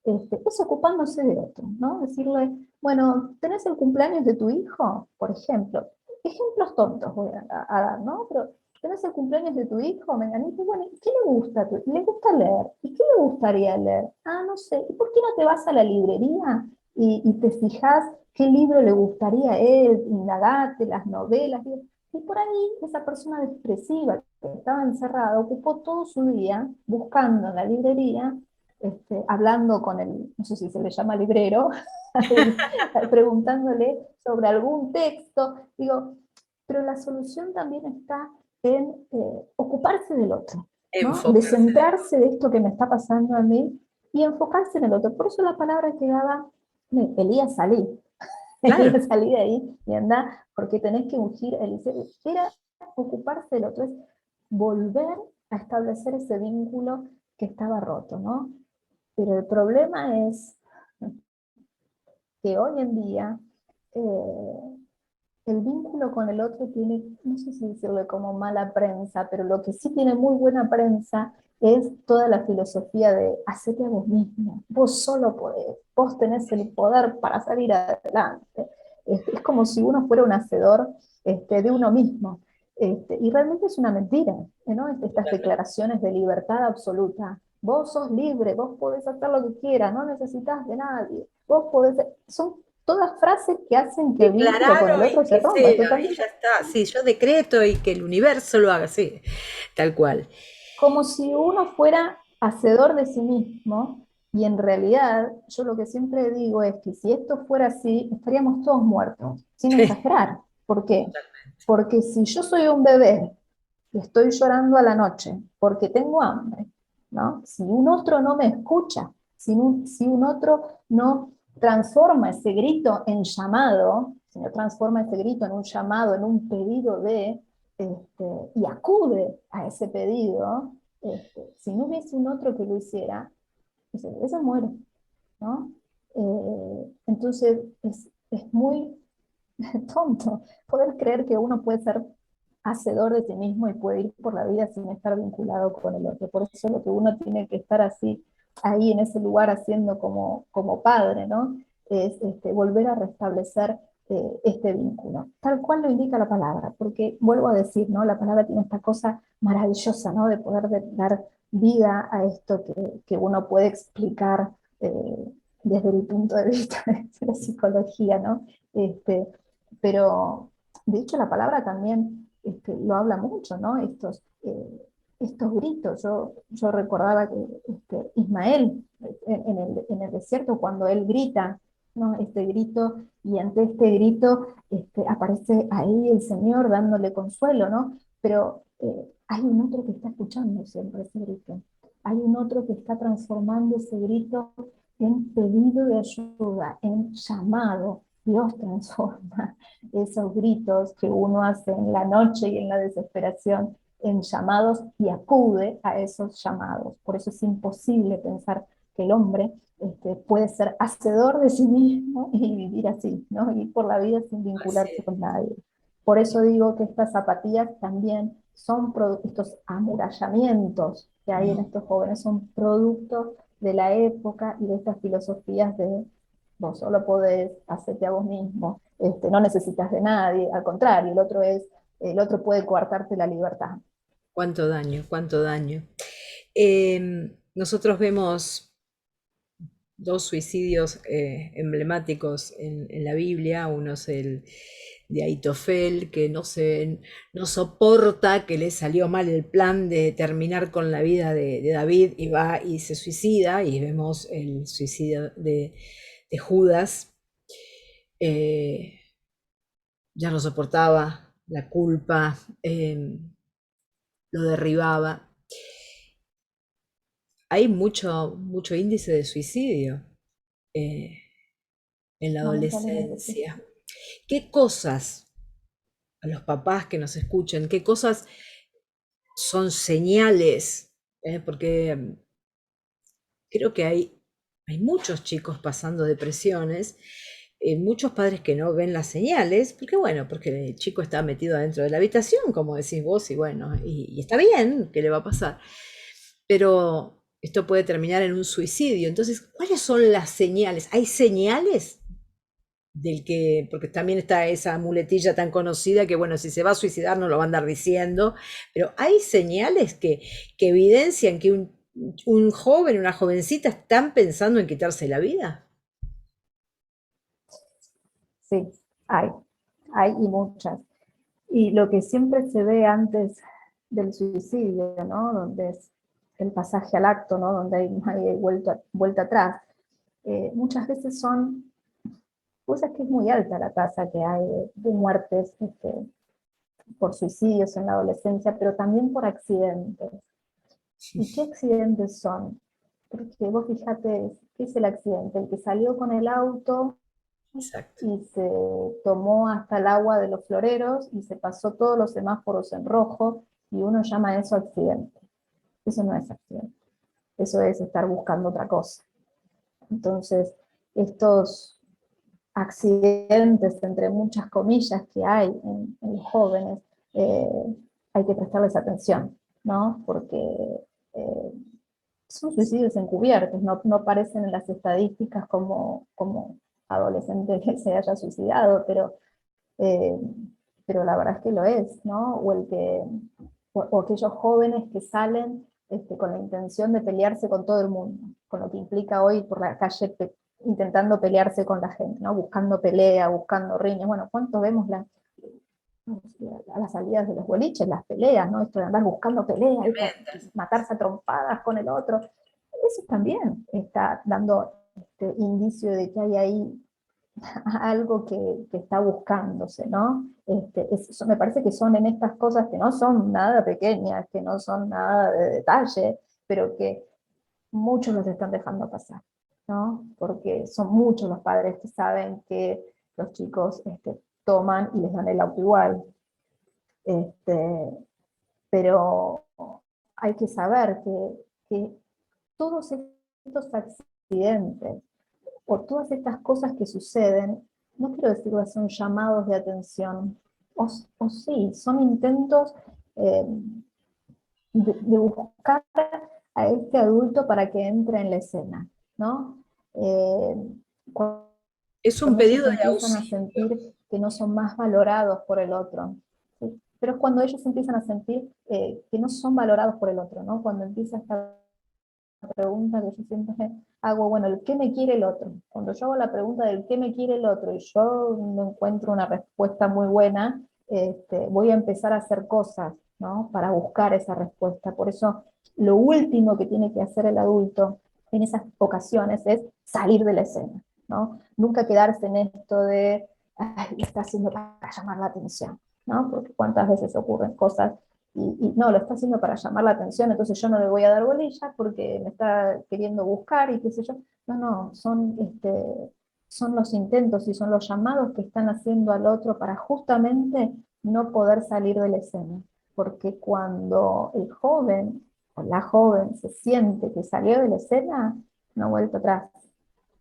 es ocupándose de otro, ¿no? Decirle, bueno, ¿tenés el cumpleaños de tu hijo? Por ejemplo, ejemplos tontos voy a dar, ¿no? Pero ¿tenés el cumpleaños de tu hijo, Menganito? Bueno, ¿qué le gusta? ¿Le gusta leer? ¿Y qué le gustaría leer? Ah, no sé. ¿Y por qué no te vas a la librería y te fijas qué libro le gustaría a él? Indagate las novelas. Y por ahí esa persona depresiva que estaba encerrada ocupó todo su día buscando en la librería, hablando con el, no sé si se le llama librero, preguntándole sobre algún texto. Digo, pero la solución también está en ocuparse del otro, ¿no? De Enfocarse. centrarse de esto que me está pasando a mí y enfocarse en el otro. Por eso la palabra que daba, Elías salí, Claro. Elías salí de ahí y anda, porque tenés que ungir a Eliseo. Era ocuparse del otro, es volver a establecer ese vínculo que estaba roto, ¿no? Pero el problema es que hoy en día el vínculo con el otro tiene, no sé si decirle como mala prensa, pero lo que sí tiene muy buena prensa es toda la filosofía de hacerte a vos mismo, vos solo podés, vos tenés el poder para salir adelante. Es como si uno fuera un hacedor de uno mismo. Y realmente es una mentira, ¿no? Estas declaraciones de libertad absoluta. Vos sos libre, vos podés hacer lo que quieras, no necesitas de nadie. Vos podés, son todas frases que hacen que el vínculo con Declararlo el y otro se que rompa, sea, y totalmente. ya está. Sí, yo decreto y que el universo lo haga, sí, tal cual. Como si uno fuera hacedor de sí mismo, Y en realidad, yo lo que siempre digo es que si esto fuera así, estaríamos todos muertos, sin exagerar. ¿Por qué? Porque si yo soy un bebé y estoy llorando a la noche porque tengo hambre, ¿no? Si un otro no me escucha, si un otro no transforma ese grito en llamado, si no transforma ese grito en un llamado, en un pedido de, y acude a ese pedido, si no hubiese un otro que lo hiciera, ese muere, ¿no? Entonces es muy tonto poder creer que uno puede ser hacedor de sí mismo y puede ir por la vida sin estar vinculado con el otro. Por eso lo que uno tiene que estar así, ahí en ese lugar haciendo como padre, ¿no? Es volver a restablecer este vínculo, tal cual lo indica la palabra, porque vuelvo a decir, ¿no? La palabra tiene esta cosa maravillosa, ¿no? De poder dar vida a esto que uno puede explicar desde el punto de vista de la psicología, ¿no? Este, pero de hecho la palabra también lo habla mucho, ¿no? Estos gritos. Yo recordaba que Ismael en el desierto, cuando él grita, ¿no? Este grito, y ante este grito aparece ahí el Señor dándole consuelo, ¿no? Pero hay un otro que está escuchando siempre ese grito. Hay un otro que está transformando ese grito en pedido de ayuda, en llamado. Dios transforma esos gritos que uno hace en la noche y en la desesperación en llamados y acude a esos llamados. Por eso es imposible pensar que el hombre puede ser hacedor de sí mismo y vivir así, ¿no? Ir por la vida sin Así vincularse es. con nadie. Por eso digo que estas zapatillas también son estos amurallamientos que hay en estos jóvenes, son productos de la época y de estas filosofías de vos solo podés, hacerte a vos mismo, no necesitas de nadie, al contrario, el otro puede coartarte la libertad. Cuánto daño, cuánto daño. Nosotros vemos dos suicidios emblemáticos en la Biblia. Uno es el de Aitofel, que no soporta que le salió mal el plan de terminar con la vida de David y va y se suicida. Y vemos el suicidio de Judas. eh, ya no soportaba la culpa, lo derribaba. Hay mucho índice de suicidio eh, en la Lamentablemente, sí. adolescencia. ¿Qué cosas, a los papás que nos escuchen, qué cosas son señales? Porque creo que hay muchos chicos pasando depresiones, muchos padres que no ven las señales, porque bueno, porque el chico está metido adentro de la habitación, como decís vos, y bueno, y está bien, ¿qué le va a pasar? Pero esto puede terminar en un suicidio. Entonces, ¿cuáles son las señales? ¿Hay señales porque también está esa muletilla tan conocida que, bueno, si se va a suicidar no lo va a andar diciendo, pero hay señales que evidencian que un joven, una jovencita están pensando en quitarse la vida? Sí, hay, hay y muchas. Y lo que siempre se ve antes del suicidio, ¿no? Donde es el pasaje al acto, ¿no? Donde hay vuelta atrás, muchas veces son cosas que es muy alta la tasa que hay de muertes por suicidios en la adolescencia, pero también por accidentes. ¿Y qué accidentes son? Porque vos fíjate, ¿qué es el accidente? El que salió con el auto Exacto. y se tomó hasta el agua de los floreros y se pasó todos los semáforos en rojo y uno llama eso accidente. Eso no es accidente, eso es estar buscando otra cosa. Entonces, estos accidentes, entre muchas comillas, que hay en los jóvenes, hay que prestarles atención, ¿no? Porque eh, son suicidios encubiertos, no aparecen en las estadísticas como adolescente que se haya suicidado, eh, pero la verdad es que lo es, ¿no? O aquellos jóvenes que salen con la intención de pelearse con todo el mundo, con lo que implica hoy por la calle intentando pelearse con la gente, ¿no? Buscando pelea, buscando riñas. Bueno, ¿cuánto vemos a las salidas de los boliches, las peleas, ¿no? Esto de andar buscando pelea y matarse a trompadas con el otro? eso también está dando indicio de que hay ahí algo que está buscándose, ¿no? Me parece que son en estas cosas que no son nada pequeñas, que no son nada de detalle, pero que muchos los están dejando pasar, ¿no? Porque son muchos los padres que saben que los chicos toman y les dan el auto igual. Pero hay que saber que todos estos accidentes o todas estas cosas que suceden, no quiero decir que son llamados de atención, o sí, son intentos eh, de buscar a este adulto para que entre en la escena, ¿no? Eh, cuando Es un ellos pedido de empiezan a auxilio. sentir que no son más valorados por el otro, ¿sí? Pero es cuando ellos empiezan a sentir que no son valorados por el otro, ¿no? Cuando empieza esta pregunta que yo siempre hago, bueno, ¿el qué me quiere el otro? Cuando yo hago la pregunta del qué me quiere el otro y yo no encuentro una respuesta muy buena, voy a empezar a hacer cosas, ¿no? Para buscar esa respuesta. Por eso lo último que tiene que hacer el adulto en esas ocasiones es salir de la escena, ¿no? Nunca quedarse en esto de, ay, lo está haciendo para llamar la atención, ¿no? Porque cuántas veces ocurren cosas y no, lo está haciendo para llamar la atención, entonces yo no le voy a dar bolilla porque me está queriendo buscar y qué sé yo. No, no, son los intentos y son los llamados que están haciendo al otro para justamente no poder salir de la escena. Porque cuando el joven o la joven se siente que salió de la escena, no ha vuelto atrás.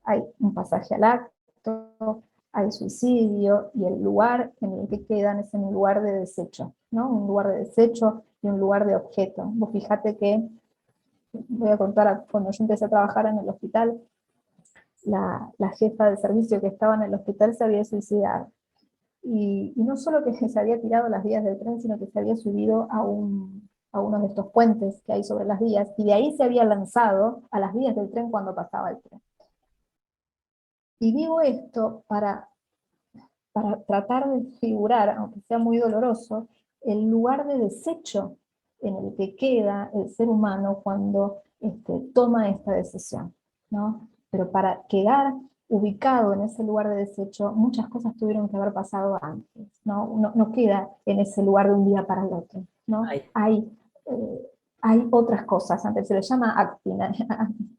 Hay un pasaje al acto, hay suicidio, y el lugar en el que quedan es en un lugar de desecho, ¿no? Un lugar de desecho y un lugar de objeto. Vos fíjate que, voy a contar, cuando yo empecé a trabajar en el hospital, la jefa de servicio que estaba en el hospital se había suicidado. Y no solo que se había tirado a las vías del tren, sino que se había subido a uno de estos puentes que hay sobre las vías, y de ahí se había lanzado a las vías del tren cuando pasaba el tren. Y digo esto para tratar de figurar, aunque sea muy doloroso, el lugar de desecho en el que queda el ser humano cuando toma esta decisión, ¿no? Pero para quedar ubicado en ese lugar de desecho, muchas cosas tuvieron que haber pasado antes, ¿no? No queda en ese lugar de un día para el otro, ¿no? Ay, Eh, hay otras cosas, antes se le llama acting,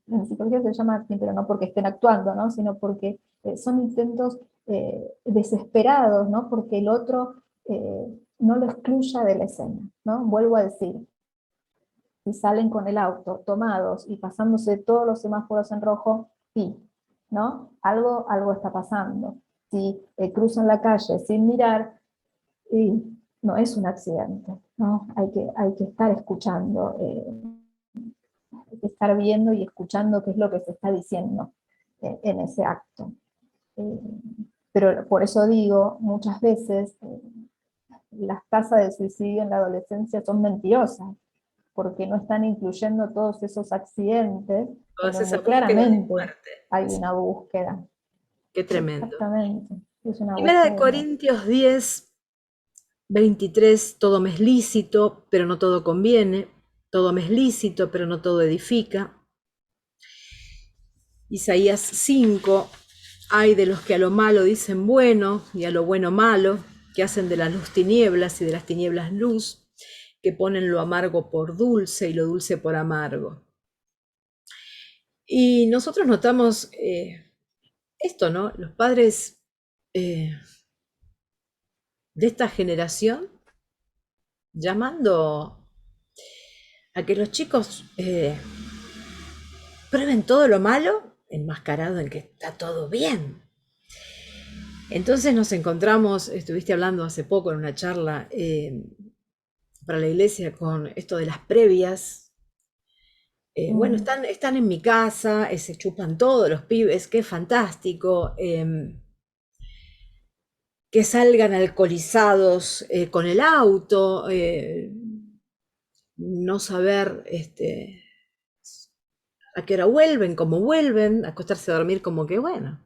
en psicología se le llama acting, pero no porque estén actuando, ¿no? Sino porque son intentos desesperados, ¿no? Porque el otro no lo excluya de la escena, ¿no? Vuelvo a decir, si salen con el auto tomados y pasándose todos los semáforos en rojo, sí, ¿no? Algo está pasando. Si cruzan la calle sin mirar, y no es un accidente, ¿no? Hay que estar escuchando, hay que estar viendo y escuchando qué es lo que se está diciendo en ese acto. Eh, pero por eso digo, muchas veces las tasas de suicidio en la adolescencia son mentirosas, porque no están incluyendo todos esos accidentes en todas esas donde búsquedas de claramente muerte. hay Sí, una búsqueda. qué tremendo. Exactamente, es una Primera búsqueda de de muerte. Corintios 10, 23, todo me es lícito, pero no todo conviene. Todo me es lícito, pero no todo edifica. Isaías 5, hay de los que a lo malo dicen bueno y a lo bueno malo, que hacen de la luz tinieblas y de las tinieblas luz, que ponen lo amargo por dulce y lo dulce por amargo. Y nosotros notamos esto, ¿no? Los padres de esta generación llamando a que los chicos prueben todo lo malo, enmascarado en que está todo bien. Entonces nos encontramos, estuviste hablando hace poco en una charla para la iglesia con esto de las previas. Bueno, están en mi casa, se chupan todos los pibes, qué fantástico. Que salgan alcoholizados con el auto, no saber a qué hora vuelven, cómo vuelven, acostarse a dormir como que bueno,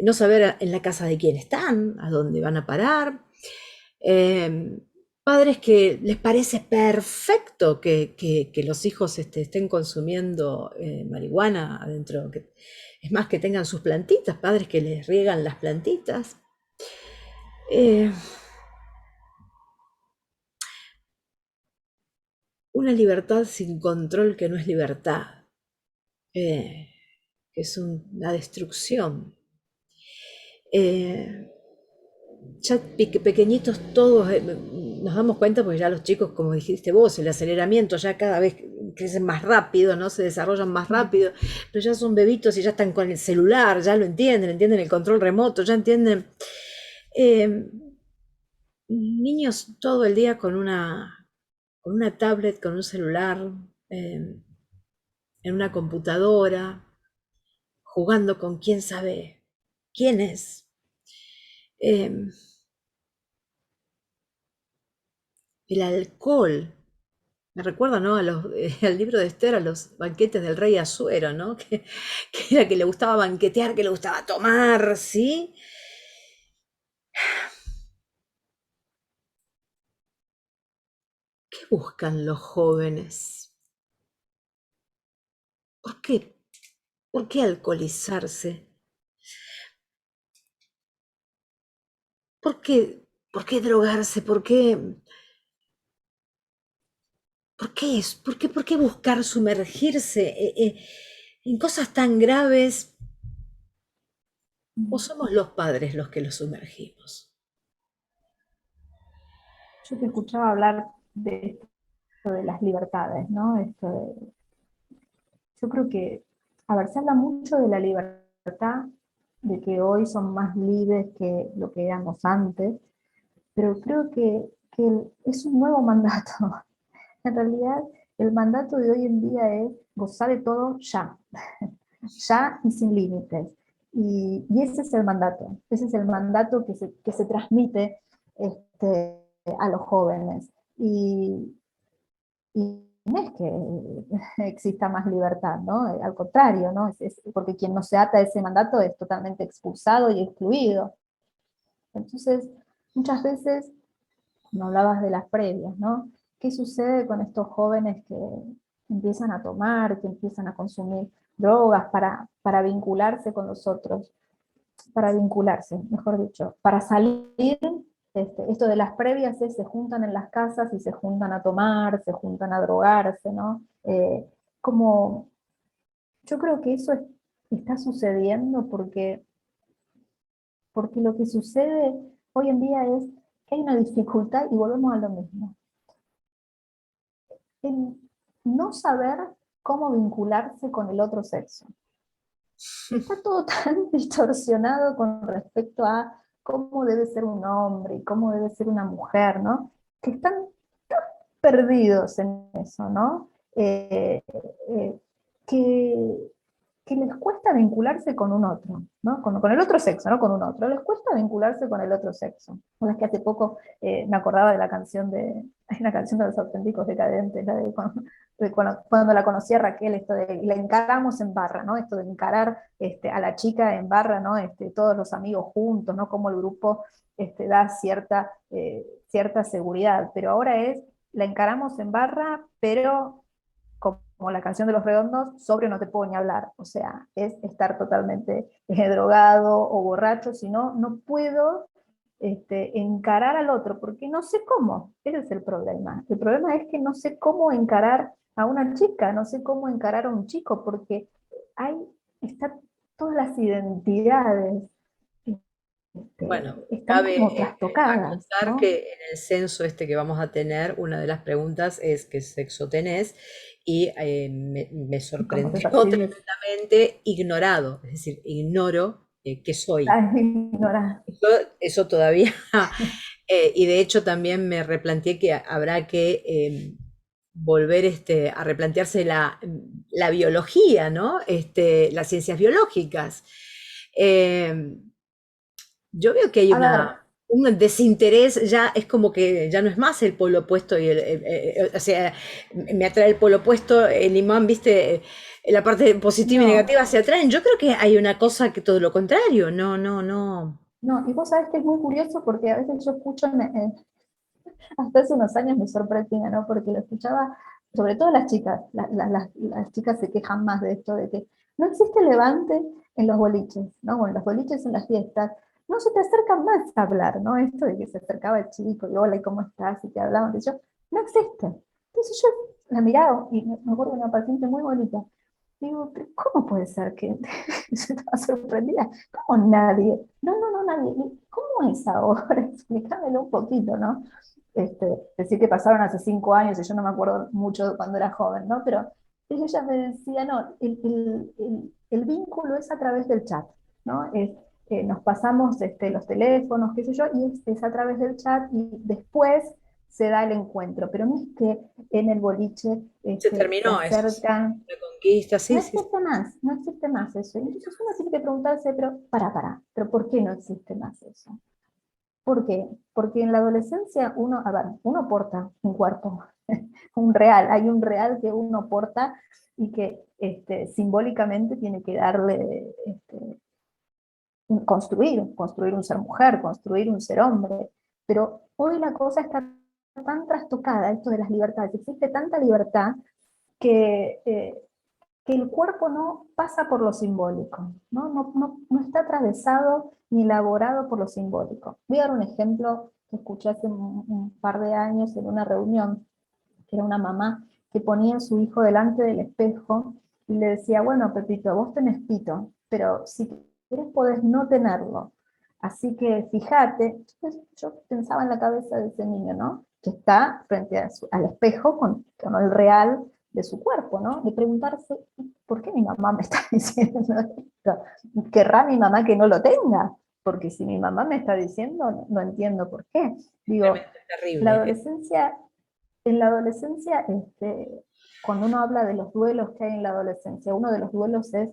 no saber en la casa de quién están, a dónde van a parar. padres que les parece perfecto que los hijos estén consumiendo marihuana adentro. Es más, que tengan sus plantitas, padres que les riegan las plantitas. Eh, una libertad sin control que no es libertad, que es una destrucción. Eh, ya pequeñitos todos nos damos cuenta, porque ya los chicos, como dijiste vos, el aceleramiento ya cada vez crecen más rápido, ¿no? Se desarrollan más rápido, pero ya son bebitos y ya están con el celular, ya lo entienden el control remoto, ya entienden. Eh, Niños todo el día con una tablet, con un celular, en una computadora, jugando con quién sabe quién es. El alcohol. Me recuerda, ¿no? Al libro de Esther, a los banquetes del rey Asuero, ¿no? Que era que le gustaba banquetear, que le gustaba tomar, ¿sí? ¿Qué buscan los jóvenes? ¿Por qué? ¿Por qué alcoholizarse? ¿Por qué? ¿Por qué drogarse? ¿Por qué buscar sumergirse en cosas tan graves? ¿O somos los padres los que los sumergimos? Yo te escuchaba hablar de esto de las libertades, ¿no? Yo creo que, a ver, se habla mucho de la libertad, de que hoy son más libres que lo que éramos antes, pero creo que es un nuevo mandato. En realidad, el mandato de hoy en día es gozar de todo ya, ya y sin límites. Y ese es el mandato que se transmite a los jóvenes. Y no es que exista más libertad, ¿no? Al contrario, ¿no? Porque quien no se ata a ese mandato es totalmente expulsado y excluido. Entonces, muchas veces, no hablabas de las previas, ¿no? ¿Qué sucede con estos jóvenes que empiezan a tomar, que empiezan a consumir drogas para vincularse con los otros? Para vincularse, mejor dicho, para salir, esto de las previas es se juntan en las casas y se juntan a tomar, se juntan a drogarse, ¿no? Como, yo creo que eso está sucediendo porque lo que sucede hoy en día es que hay una dificultad, y volvemos a lo mismo, en no saber cómo vincularse con el otro sexo. Está todo tan distorsionado con respecto a cómo debe ser un hombre y cómo debe ser una mujer, ¿no? Que están tan perdidos en eso, ¿no? Eh, que, que les cuesta vincularse con un otro, ¿no? Con el otro sexo, no con un otro, les cuesta vincularse con el otro sexo. Una vez que hace poco me acordaba de la canción hay una canción de Los Auténticos Decadentes, la de cuando la conocí a Raquel, y la encaramos en barra, ¿no? Esto de encarar a la chica en barra, ¿no? Todos los amigos juntos, ¿no? Como el grupo da cierta seguridad, pero ahora la encaramos en barra, pero como la canción de Los Redondos, sobrio no te puedo ni hablar, o sea, es estar totalmente drogado o borracho, si no, no puedo encarar al otro, porque no sé cómo, ese es el problema. El problema es que no sé cómo encarar a una chica, no sé cómo encarar a un chico, porque están todas las identidades, Bueno, están cabe como trastocadas, acotar ¿no? que en el censo que vamos a tener, una de las preguntas es qué sexo tenés, y me Y cómo te sorprendió percibes. tremendamente ignorado, es decir, ignoro qué soy. Ay, ignorar. Eso todavía, y de hecho también me replanteé que habrá que volver a replantearse la biología, ¿no? Las ciencias biológicas. Eh, yo veo que hay A ver, un desinterés, ya es como que ya no es más el polo opuesto o sea, me atrae el polo opuesto, el imán, viste, la parte positiva y no, negativa se atraen. Yo creo que hay una cosa que todo lo contrario, no, no, no. no, y vos sabés que es muy curioso porque a veces yo escucho hasta hace unos años me sorprendía, ¿no? Porque lo escuchaba, sobre todo las chicas, las chicas se quejan más de esto, de que no existe levante en los boliches, ¿no? O en los boliches, en las fiestas, no se te acercan más a hablar, ¿no? Esto de que se acercaba el chico y hola, ¿y cómo estás? Y te hablaban, de yo, no existe. Entonces yo la miraba y me acuerdo de una paciente muy bonita. Digo, pero ¿cómo puede ser que yo estaba sorprendida? ¿Cómo nadie? No, nadie. ¿Cómo es ahora? Explícamelo un poquito, ¿no? Decir que pasaron hace 5 años y yo no me acuerdo mucho de cuando era joven, ¿no? Pero ella me decía, no, el vínculo es a través del chat, ¿no? Nos pasamos los teléfonos, qué sé yo, y es a través del chat y después se da el encuentro, pero no es que en el boliche Se se terminó eso, sí. acercan. La conquista, No sí, sí, sí. existe más, no existe más eso. Y entonces uno tiene que preguntarse, pero pero ¿por qué no existe más eso? ¿Por qué? Porque en la adolescencia uno, a ver, uno porta un cuerpo, un real, hay un real que uno porta y que simbólicamente tiene que darle, construir un ser mujer, construir un ser hombre. Pero hoy la cosa está tan trastocada, esto de las libertades, existe tanta libertad que que el cuerpo no pasa por lo simbólico, no está atravesado ni elaborado por lo simbólico. Voy a dar un ejemplo que escuché hace un par de años en una reunión, que era una mamá que ponía a su hijo delante del espejo y le decía, bueno, Pepito, vos tenés pito, pero si querés podés no tenerlo. Así que fíjate, yo pensaba en la cabeza de ese niño, ¿no? Que está frente al espejo con el real de su cuerpo, ¿no? De preguntarse, ¿por qué mi mamá me está diciendo esto? ¿Querrá mi mamá que no lo tenga? Porque si mi mamá me está diciendo, no entiendo por qué. Digo, Realmente la terrible. adolescencia, en la adolescencia, cuando uno habla de los duelos que hay en la adolescencia, uno de los duelos es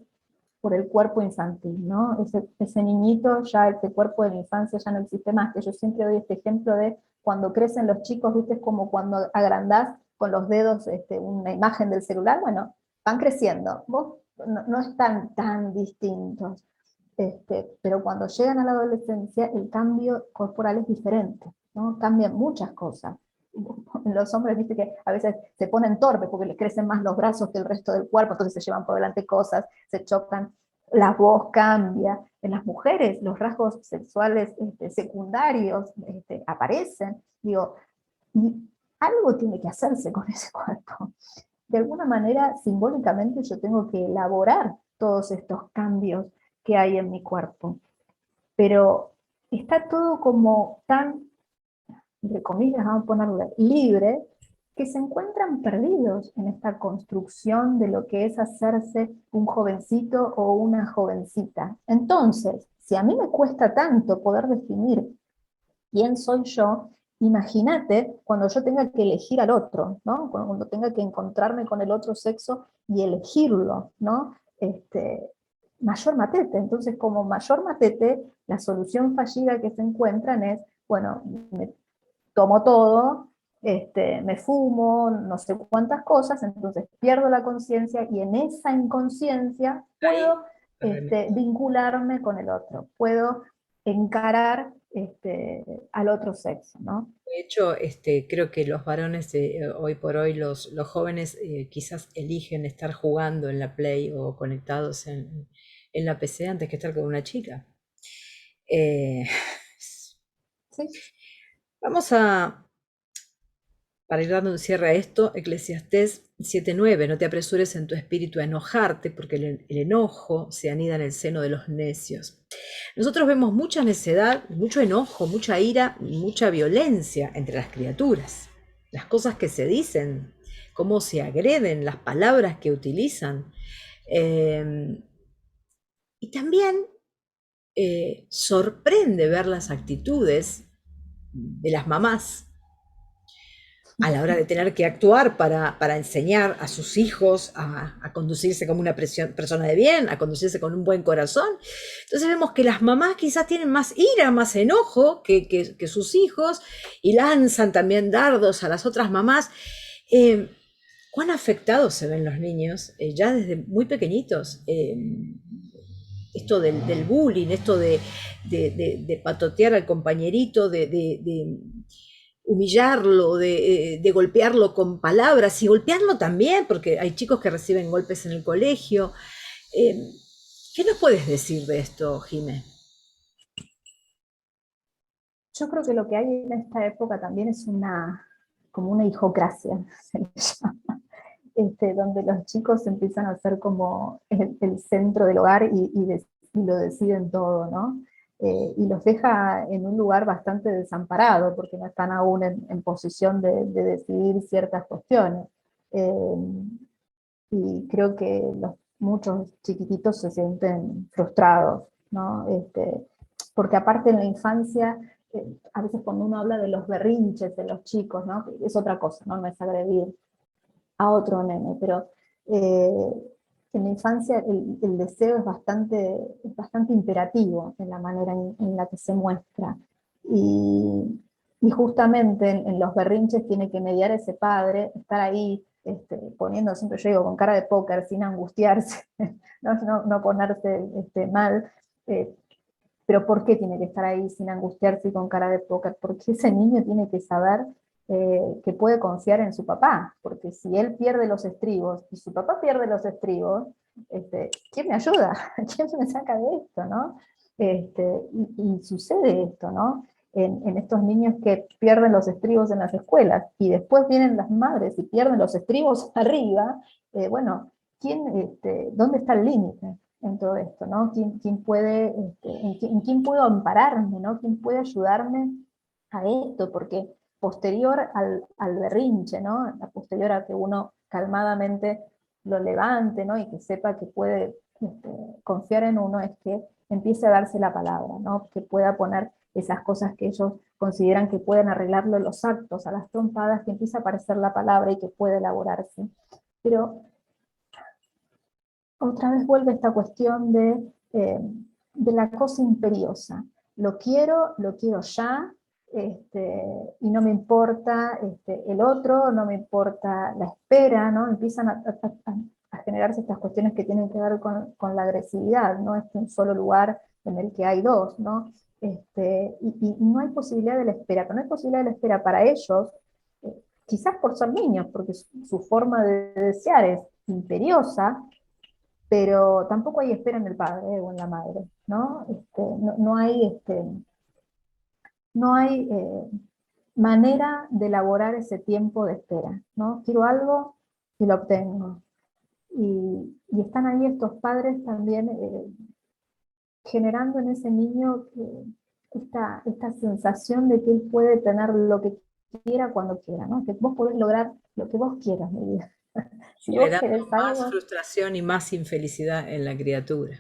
por el cuerpo infantil, ¿no? Ese niñito, ya ese cuerpo de la infancia ya no existe más, que yo siempre doy este ejemplo de cuando crecen los chicos, viste, es como cuando agrandás con los dedos una imagen del celular, bueno, van creciendo, vos no están tan distintos, pero cuando llegan a la adolescencia el cambio corporal es diferente, ¿no? Cambian muchas cosas. Los hombres, viste que a veces se ponen torpes porque les crecen más los brazos que el resto del cuerpo, entonces se llevan por delante cosas, se chocan, la voz cambia. En las mujeres los rasgos sexuales secundarios aparecen. Digo, y algo tiene que hacerse con ese cuerpo. De alguna manera, simbólicamente, yo tengo que elaborar todos estos cambios que hay en mi cuerpo. Pero está todo como tan, entre comillas, vamos a ponerle, libre, que se encuentran perdidos en esta construcción de lo que es hacerse un jovencito o una jovencita. Entonces, si a mí me cuesta tanto poder definir quién soy yo, imagínate cuando yo tenga que elegir al otro, ¿no? Cuando tenga que encontrarme con el otro sexo y elegirlo, ¿no? Mayor matete. Entonces, como mayor matete, la solución fallida que se encuentran es, bueno, me tomo todo, me fumo, no sé cuántas cosas, entonces pierdo la conciencia y en esa inconsciencia Ahí, puedo vincularme con el otro, puedo encarar al otro sexo, ¿no? de hecho, creo que los varones hoy por hoy, los jóvenes quizás eligen estar jugando en la Play o conectados en la PC antes que estar con una chica. Eh, ¿Sí? vamos a, para ir dando un cierre a esto, Eclesiastés 7:9, no te apresures en tu espíritu a enojarte, porque el enojo se anida en el seno de los necios. Nosotros vemos mucha necedad, mucho enojo, mucha ira y mucha violencia entre las criaturas. Las cosas que se dicen, cómo se agreden, las palabras que utilizan. Eh, y también sorprende ver las actitudes de las mamás a la hora de tener que actuar para enseñar a sus hijos a conducirse como una persona de bien, a conducirse con un buen corazón. Entonces vemos que las mamás quizás tienen más ira, más enojo que sus hijos y lanzan también dardos a las otras mamás. ¿Cuán afectados se ven los niños ya desde muy pequeñitos? Esto del bullying, esto de patotear al compañerito, humillarlo, de golpearlo con palabras y golpearlo también, porque hay chicos que reciben golpes en el colegio. Eh, ¿Qué nos puedes decir de esto, Jimé? Yo creo que lo que hay en esta época también es como una hijocracia, se le llama, donde los chicos empiezan a ser como el centro del hogar y lo deciden todo, ¿no? Y los deja en un lugar bastante desamparado, porque no están aún en posición de decidir ciertas cuestiones. Eh, y creo que muchos chiquititos se sienten frustrados, ¿no? Porque aparte en la infancia, a veces cuando uno habla de los berrinches de los chicos, ¿no? Es otra cosa, ¿no? No es agredir a otro nene, pero eh, en la infancia el deseo es bastante imperativo en la manera en la que se muestra. Y justamente en los berrinches tiene que mediar ese padre, estar ahí poniendo, siempre yo digo, con cara de póker, sin angustiarse, no ponerse mal. eh, pero ¿por qué tiene que estar ahí sin angustiarse y con cara de póker? Porque ese niño tiene que saber que puede confiar en su papá, porque si él pierde los estribos y su papá pierde los estribos, ¿quién me ayuda? ¿Quién me saca de esto, no? Y sucede esto, ¿no? En estos niños que pierden los estribos en las escuelas y después vienen las madres y pierden los estribos arriba, bueno, ¿dónde está el límite en todo esto, ¿no? ¿Quién puede, en quién puedo ampararme, ¿no? ¿Quién puede ayudarme a esto? Porque posterior al berrinche, ¿no? A posterior a que uno calmadamente lo levante, ¿no? Y que sepa que puede confiar en uno, es que empiece a darse la palabra, ¿no? Que pueda poner esas cosas que ellos consideran que pueden arreglarlo los actos a las trompadas, que empiece a aparecer la palabra y que puede elaborarse. Pero otra vez vuelve esta cuestión de la cosa imperiosa. Lo quiero ya, y no me importa el otro, no me importa la espera, ¿no? Empiezan a generarse estas cuestiones que tienen que ver con la agresividad, no es un solo lugar en el que hay dos, ¿no? Y no hay posibilidad de la espera, pero no hay posibilidad de la espera para ellos, quizás por ser niños, porque su forma de desear es imperiosa, pero tampoco hay espera en el padre o en la madre, ¿no? No hay manera de elaborar ese tiempo de espera, ¿no? Quiero algo y lo obtengo. Y están ahí estos padres también generando en ese niño esta sensación de que él puede tener lo que quiera cuando quiera, ¿no? Que vos podés lograr lo que vos quieras, mi vida. Si vos Generando querés más algo, frustración y más infelicidad en la criatura.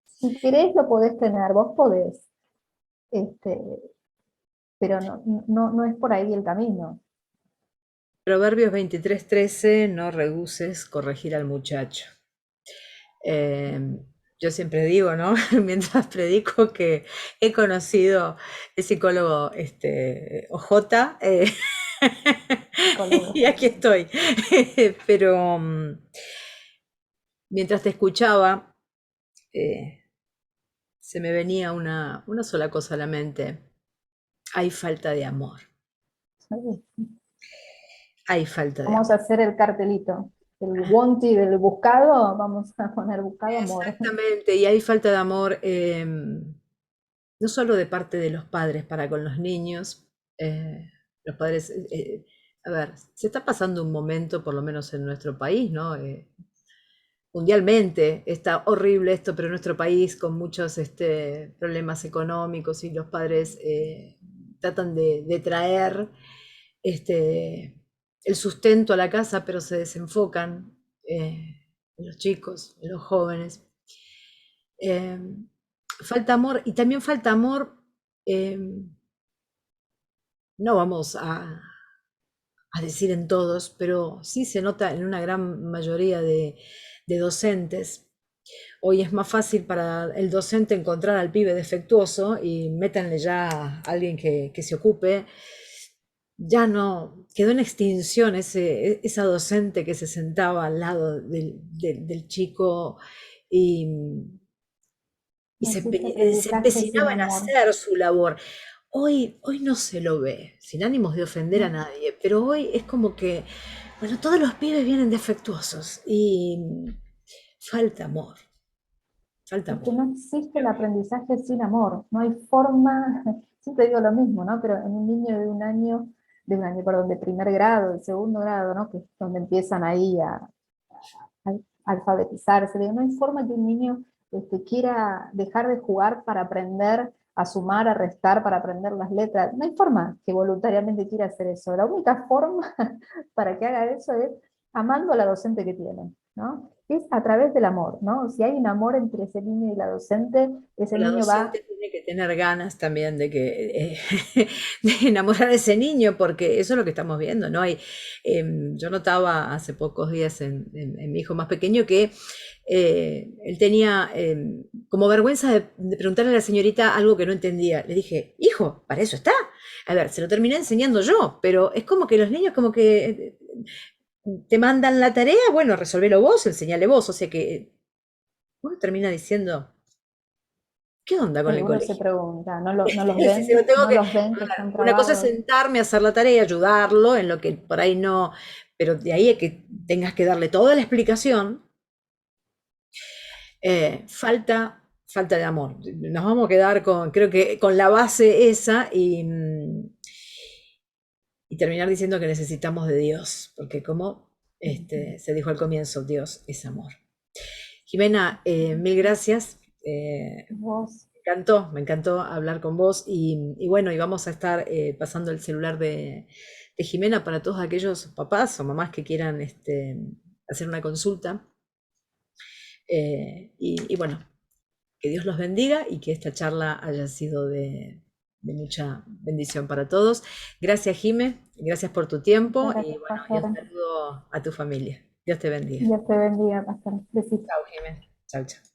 si querés lo podés tener, vos podés. Este, pero no es por ahí el camino. Proverbios 23:13, no rehuses corregir al muchacho. Eh, yo siempre digo, ¿no? Mientras predico que he conocido el psicólogo OJ, Psicólogo. y aquí estoy. Pero mientras te escuchaba, eh, se me venía una sola cosa a la mente. Hay falta de amor. Hay falta de Vamos amor. a hacer el cartelito. El wanty del buscado, vamos a poner buscado amor. Exactamente, y hay falta de amor, no solo de parte de los padres para con los niños. Los padres, a ver, se está pasando un momento, por lo menos en nuestro país, ¿no? Mundialmente está horrible esto, pero en nuestro país con muchos problemas económicos y los padres tratan de traer este, el sustento a la casa, pero se desenfocan en los chicos, en los jóvenes. Eh, Falta amor y también falta amor, eh, no vamos a decir en todos, pero sí se nota en una gran mayoría de docentes. Hoy es más fácil para el docente encontrar al pibe defectuoso y métanle ya a alguien que se ocupe. Ya no, quedó en extinción esa docente que se sentaba al lado del chico y, y No se, existe se aprendizaje sin empecinaba en amor. hacer su labor. Hoy no se lo ve, sin ánimos de ofender a nadie, pero hoy es como que, bueno, todos los pibes vienen defectuosos y falta amor, falta Es que amor. no existe el aprendizaje sin amor, no hay forma, siempre digo lo mismo, ¿no? Pero en un niño perdón, de primer grado, de segundo grado, ¿no? Que es donde empiezan ahí a alfabetizarse, digo, no hay forma que un niño quiera dejar de jugar para aprender a sumar, a restar, para aprender las letras, no hay forma que voluntariamente quiera hacer eso, la única forma para que haga eso es amando a la docente que tiene, ¿no? Es a través del amor, ¿no? Si hay un amor entre ese niño y la docente, ese La niño va, docente tiene que tener ganas también de que de enamorar a ese niño, porque eso es lo que estamos viendo, ¿no? Yo notaba hace pocos días en mi hijo más pequeño que él tenía como vergüenza de preguntarle a la señorita algo que no entendía. Le dije, hijo, para eso está. A ver, se lo terminé enseñando yo, pero es como que los niños como que te mandan la tarea, bueno, resolvelo vos, enseñale vos, o sea que uno termina diciendo, ¿qué onda con el uno se colegio? pregunta, Sí, sí, lo tengo no que. los ven A que ver, están una cosa es trabados. sentarme a hacer la tarea y ayudarlo en lo que por ahí no. Pero de ahí a que tengas que darle toda la explicación, falta de amor. Nos vamos a quedar con, creo que con la base esa y terminar diciendo que necesitamos de Dios, porque como se dijo al comienzo, Dios es amor. Jimena, mil gracias. Vos, Me encantó hablar con vos y bueno, y vamos a estar pasando el celular de Jimena para todos aquellos papás o mamás que quieran hacer una consulta. Y bueno, que Dios los bendiga y que esta charla haya sido de mucha bendición para todos. Gracias, Jime, gracias por tu tiempo y gracias, bueno, y un pastor. saludo a tu familia. Dios te bendiga. Dios te bendiga, pastor. Besitos. Chao, Jime. Chao, chao.